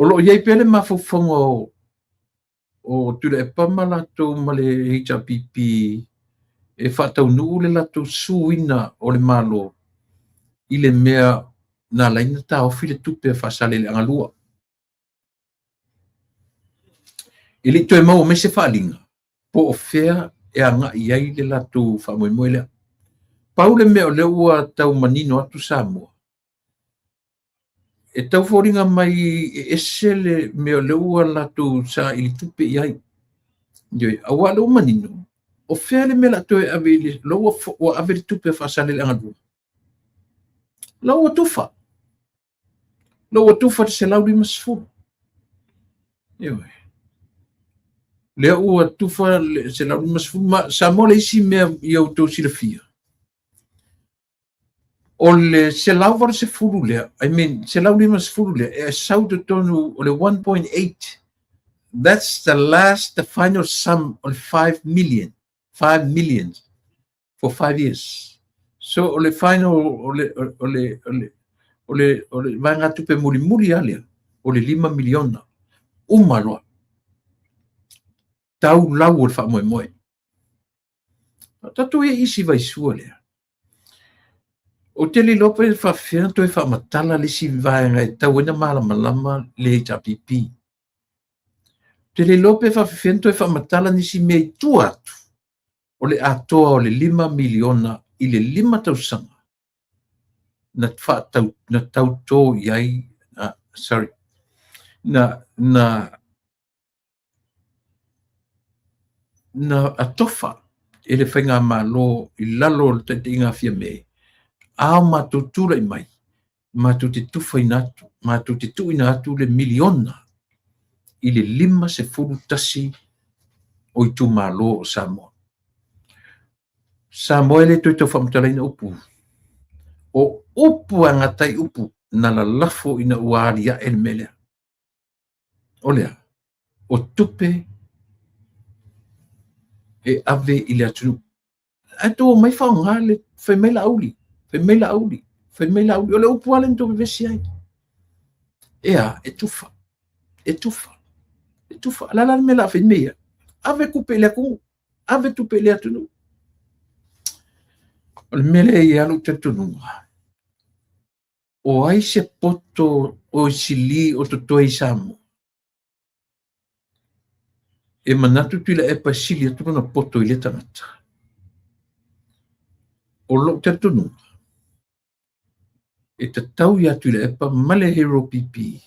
S1: lo iai pele mafofongo o tule e pamalato ma le HRPP e whatau nuu le lato suina o le malo i le mea na laina ta o file tupe whasale le angalua. I li toe mau me se whalinga po o fea e anga iai le lato whamoemoe lea. Pau le mea o le ua tau manino atu Samoa. E tau whoringa mai e ese le mea o le ua lato sa ili tupe iai. Ioi, awa le o manino. O fea le mea lato e ave ili lo ua ave li tupe whasale le angalua. Lo ua tufa. Lo ua tufa te se lau lima sifuru. Ioi. Le ua tufa se lau lima sifuru. Samoa le isi mea iau tau silafia. O le se lau vara se furu lea, I mean, se lau lima se furu lea, e sau te tonu o le 1.8. That's the final sum of 5 million for 5 years. So o le final, o le vanga tupe muri alia, o le 5 miliona, umaloa. Tau lau o le wha moe. Tatu e isi vai sua lea. O te li lope fa fena toi fa matala le si vaenga e tau ena malama le HRPP. Te li lope fa fena toi fa matala ni si mei tuatu o le atoa o le 5 miliona i le 5 tausanga. Na tau tō iai, sorry, na atofa e le whainga malo i lalo le te inga fia mei. A matutura i mai, matuti tufa inatu, matuti tu inatu le miliona i le 5 se furu tasi o i tu malo o Samoa. Samoa le tui tau whamtalaina upu. O upu angatai upu na la lafo ina uaria el melea. O lea, o tupe e ave i le atunu. Ato o mai whaonga le whaimela auli. Femela auli, o le upu ale nto vesi ai. Ea, e tufa, alala me la femea, ave kupe le aku, ave tupe le atunu. O le mele i alu te tununga. O ai se poto o sili o totoi Samoa. E manatu tila e pasili atu na poto i le tangata. O lo te tununga. E te tau i atu le epa male hero pipi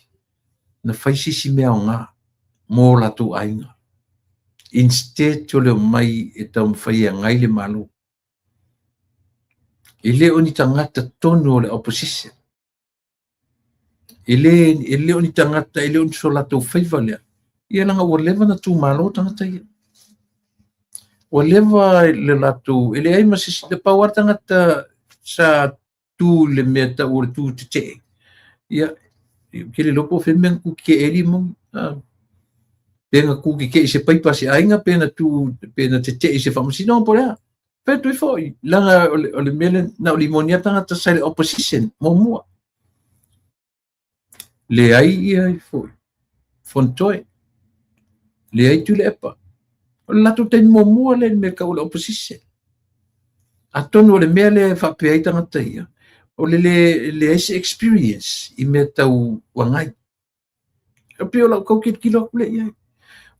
S1: na whaisisi mea o ngā mō lato ainga. Instead to leo mai e tau mwhaia ngai le malo. E leo ni tangata tonu o le opposition. E leo ni tangata, e leo ni so lato whaiva lea. Ia langa ua lewa na tū malo tangata ia. Ua lewa le lato, e le aima sisi le pawar tangata sa tu le mea ta ore tu te te. Ia, ke le lopo whenmea ku ke eri mong. Pena ku ke se paipa se ainga, pena te te se whamasino po rea. Pena tui fo, langa o le mele na o limonia tangata sa le opposition, mo mua. Le ai ia i foi. Fontoe. Le ai tu le epa. O le lato ten momua le me ka ula opposition. A tonu o le mea le whapea tangata ia. O le aise experience i mea tau wangai. O pio lau kau kilo kule ia.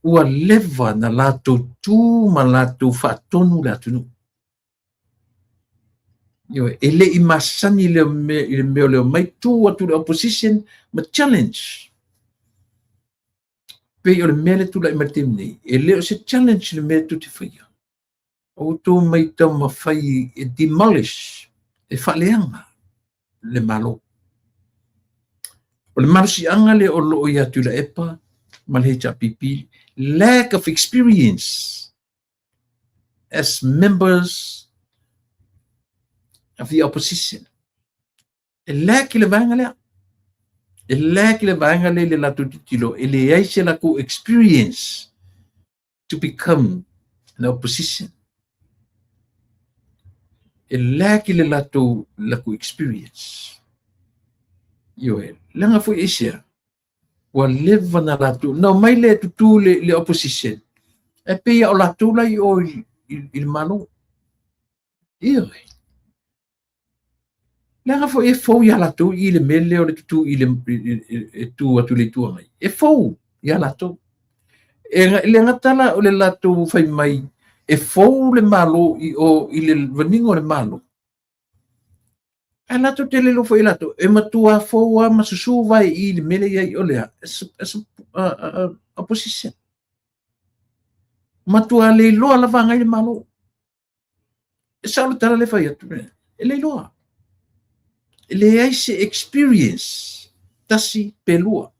S1: Ua leva na lato tu ma lato whatonu le atunu. Yo, ele i masani le mea leo mai tu atu le opposition ma challenge. Pe o le mea le tu la i martim nei. Ele o se challenge le mea tu te whaia. O tu mai tau ma whai e demolish e whaleanga le malo. O le marusi anga le o loo i atu la epa ma le hecha pipi. Lack of experience as members of the opposition. E lack le vanga lea. E lack le vanga le latu titilo. E le aise la ku experience to become an opposition. E lack le latu laku experience. Yo e. Langa fu isia. Wa leva na latu. No mai le tutu le opposition. E pia o latu lai o il malo. Iyo e. Langa fo e fou ya latu i le mele o le tutu i le tu atu le tua mai. E fou ya latu. E le ngatala o le latu fai mai. E fou le malo i le vaningo le malo. E latu te le lo fo i latu. E matua fou a masusu vai i le mele i o lea. As opposition. Matua le loa la vanga i le malo. E saolo tala le fai atu. E le loa. Le aise experience tasi pelua.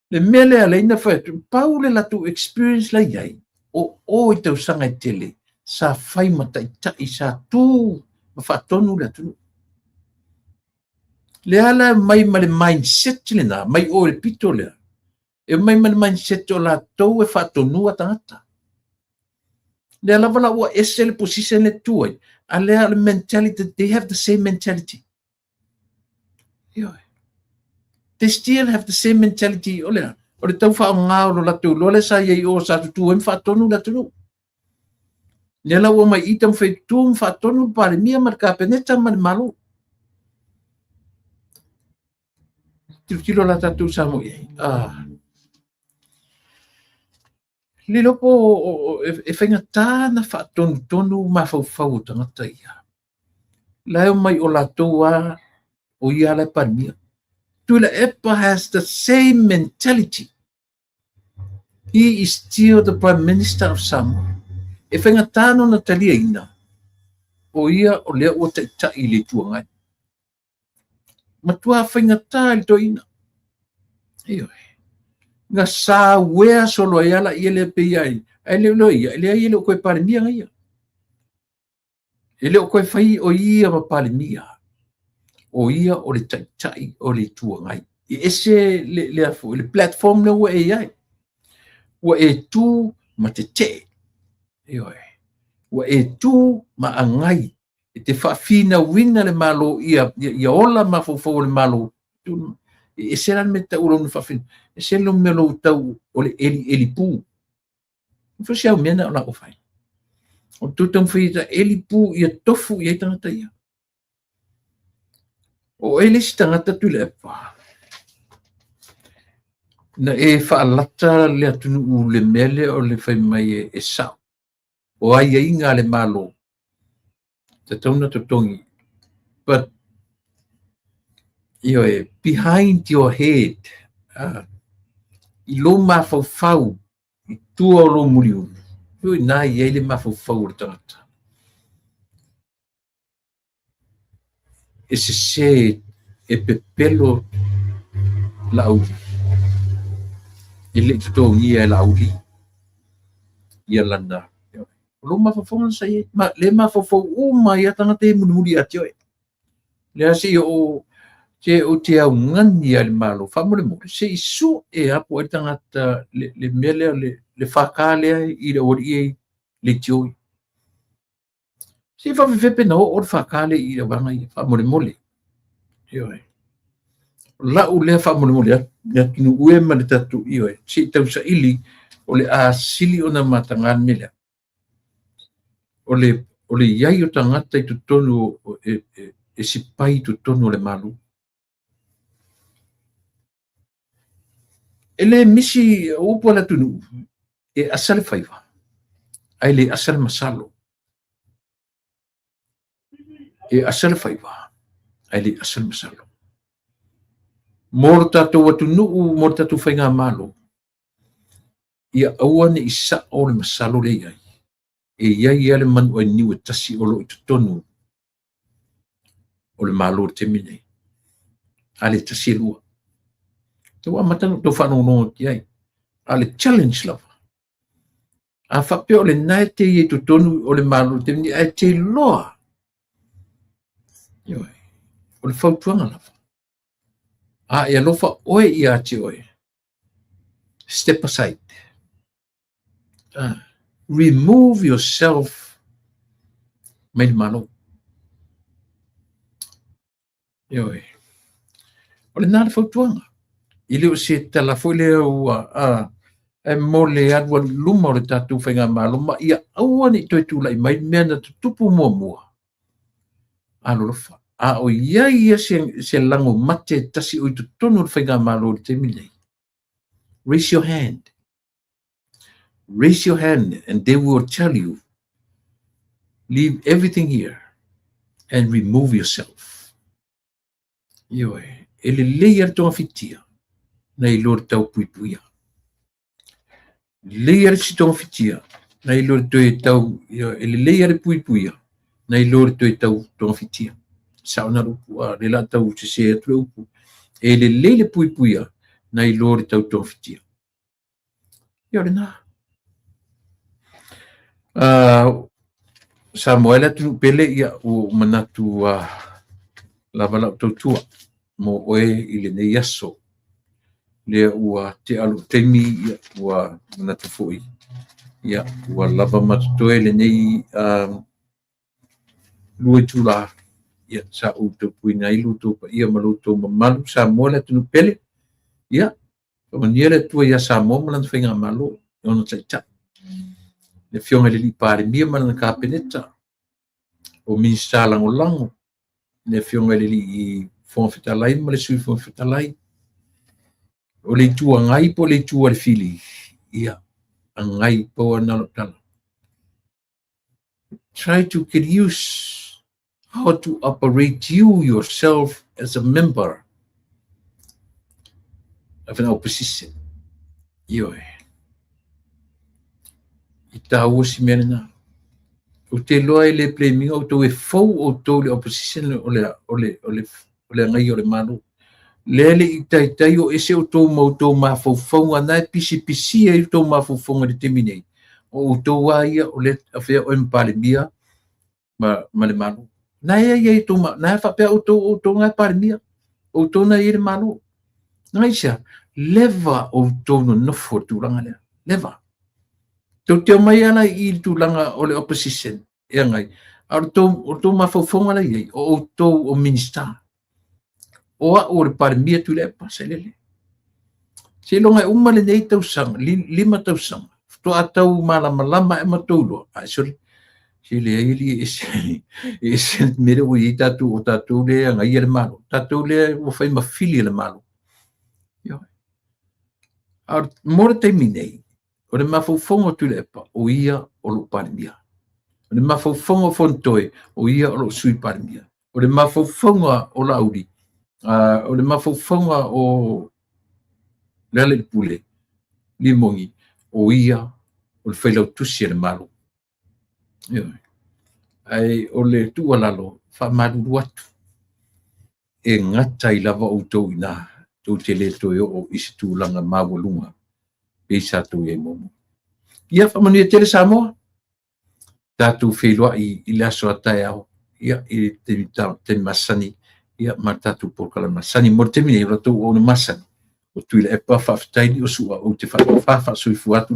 S1: Le mele a leina fai atu. Pau le latu experience la iai. O i tau sanga i tele. Sa fai matai tai sa tu. Ma whaatonu le atu. Le ala mai ma le mindset le na. Mai o le pito lea. E mai ma le mindset o la tau e whaatonu a tangata. Le ala wala ua ese le position le tuai. A lea le mentality. They have the same mentality. They still have the same mentality. O lea. O le tau wha o ngā o lo latu. Lo le sa iei o sa tutu. E mwhaatonu la tunu. Le ala ua mai itam whai tu mwhaatonu pare mia marka peneta ma le malo. Tilo la tatu sa mo iei. Le lopo e whainga tāna whaatonu ma whau tangata ia. Lai o mai o latu a o ia le parimia. Tula Epa has the same mentality. He is still the Prime Minister of Samoa. E whainga tāno na talia ina. O ia o lea o te tai le tuangai. Matua whainga tā le to ina. Iyo e. Nga sa wea solo ia la ia le pe iai. Ai le lo ia. Le ia le o koe parimia nga ia. Ele o koe whai o ia ma parimia. O ia o le tai o le tuangai. I ese le afu, le platform le ua e iai. Ua e tu ma te te. Iyo e. Ua e tu ma angai. E te whaafina wina le malo ia ola ma fofo le malo. E se lan me ta ulo ni whaafina. E se lo me lo tau o le eli pū. Fo se au mena o la o whai. O tutang whita eli pū ia tofu ia tangata ia. O ele si tangata tu le Epa. Na e whaalata le atunu u le mele o le whai mai e sao. O ai inga le malo. Te tauna totongi. But, you know, behind your head, I lo mafau, I tua o lo muliu. Ui nai ele mafau o tangata. E se e pepelo lauli. E le tutongi e lauli. Ia landa. Lo mafau sa ye. Le mafau uma ia tangata e muli ati oe. Le asi o te au ngani al malo. Whamore mo. Se isu e apo e tangata le mele le whakale I le ori e le tioi. Se whawewhepe na o le whakale I le wanga I whamore mole. Ioi. la u le fa mo le kinu ue ma le tatu io e si tau sa ili o le a sili ona matangan mele o le iai o tangata i tu tonu e si pai tu tonu le malu ele misi upo la tunu e asale faiva ai le asale masalo e asale faiva ai le asale masalo morta to watu nuu morta tu whainga malo ia aua ne isa o le masalo le iai e iai ale manu ai niu e tasi o lo i tonu o le malo te mine ale tasi e lua te wa matanu to whanau no ki ai ale challenge lava a whapea o le nae te i tu tonu o le malo te mine ai te loa ioi o le whautuanga lava a e alofa oe i ate oe step aside remove yourself mai le malo ioi o le nā le whautuanga i leo se tala foi le ua e mo le adwa luma o le tatu whainga malo ma ia aua ni toi tūlai mai mea na tupu mua mua alolofa a o ia se lango mate tasi o i tonu le whainga malo le te milei raise your hand and they will tell you leave everything here and remove yourself ioi ele leia tonga fitia na i lor tau puipuia leia si tonga fitia na i lor toi tau ele leia puipuia na i lor toi tau tonga fitia sauna rupu le la tau se atu upu ele leile puipuia na i lor tau tonga fitia ioi na Samuela tu pele ia o manatu lava tautua mo oe i le nei aso le ua te alu temi ia ua manatu foi ia ua lava matoe le nei lua tula ia sa o te puina i luto pa ia maluto mamalu Samuela tu pele ia maniere tu ia Samuela lan finga malu ona tsa le fionga le li pare mia mana ka peneta o minsta lango le fionga le li fon fitalai ma le sui fon fitalai o le tua ngai po le tua le fili ia ngai po na tala try to get used how to operate you yourself as a member of an opposition ita usi mena o te loa le playing o to e fou o to le opposition ole ngai o le manu lele itai o ese o to ma fou na pisi e to ma fou de terminei o to wa ia o le afia o empalmia ma le manu na ia to ma na fa pe o to ngai palmia o to na ir manu ngai sa leva o to no fotu langa leva to te mai ana i tu langa o le opposition e ngai o to ma fofonga la i o to o minister o le parmia tu le paselele se longa uma le nei tau sang lima tau sang to atau malama e matolo a sorry se le ili ese mere o i tatu le ngai le malo tatu le o fai ma fili le malo yo ar morte minei o le mafofongo tu le pa o ia o lo parmia o le mafofongo fontoe o ia o lo sui parmia o le mafofongo o lauri o le mafofongo o lele pule limongi o ia o le failau tusi le malo ai o le tua lalo fa malu atu e ngata i lava o tau ina tau te le toi o isi tu langa mawalunga e sa tu e momo ia fa manu tele Samoa tatu feilua i la so atai au ia i te masani ia matatu por kala masani mortemi e rato o masani o tu le pa fa tai o su o te fa sui fuatu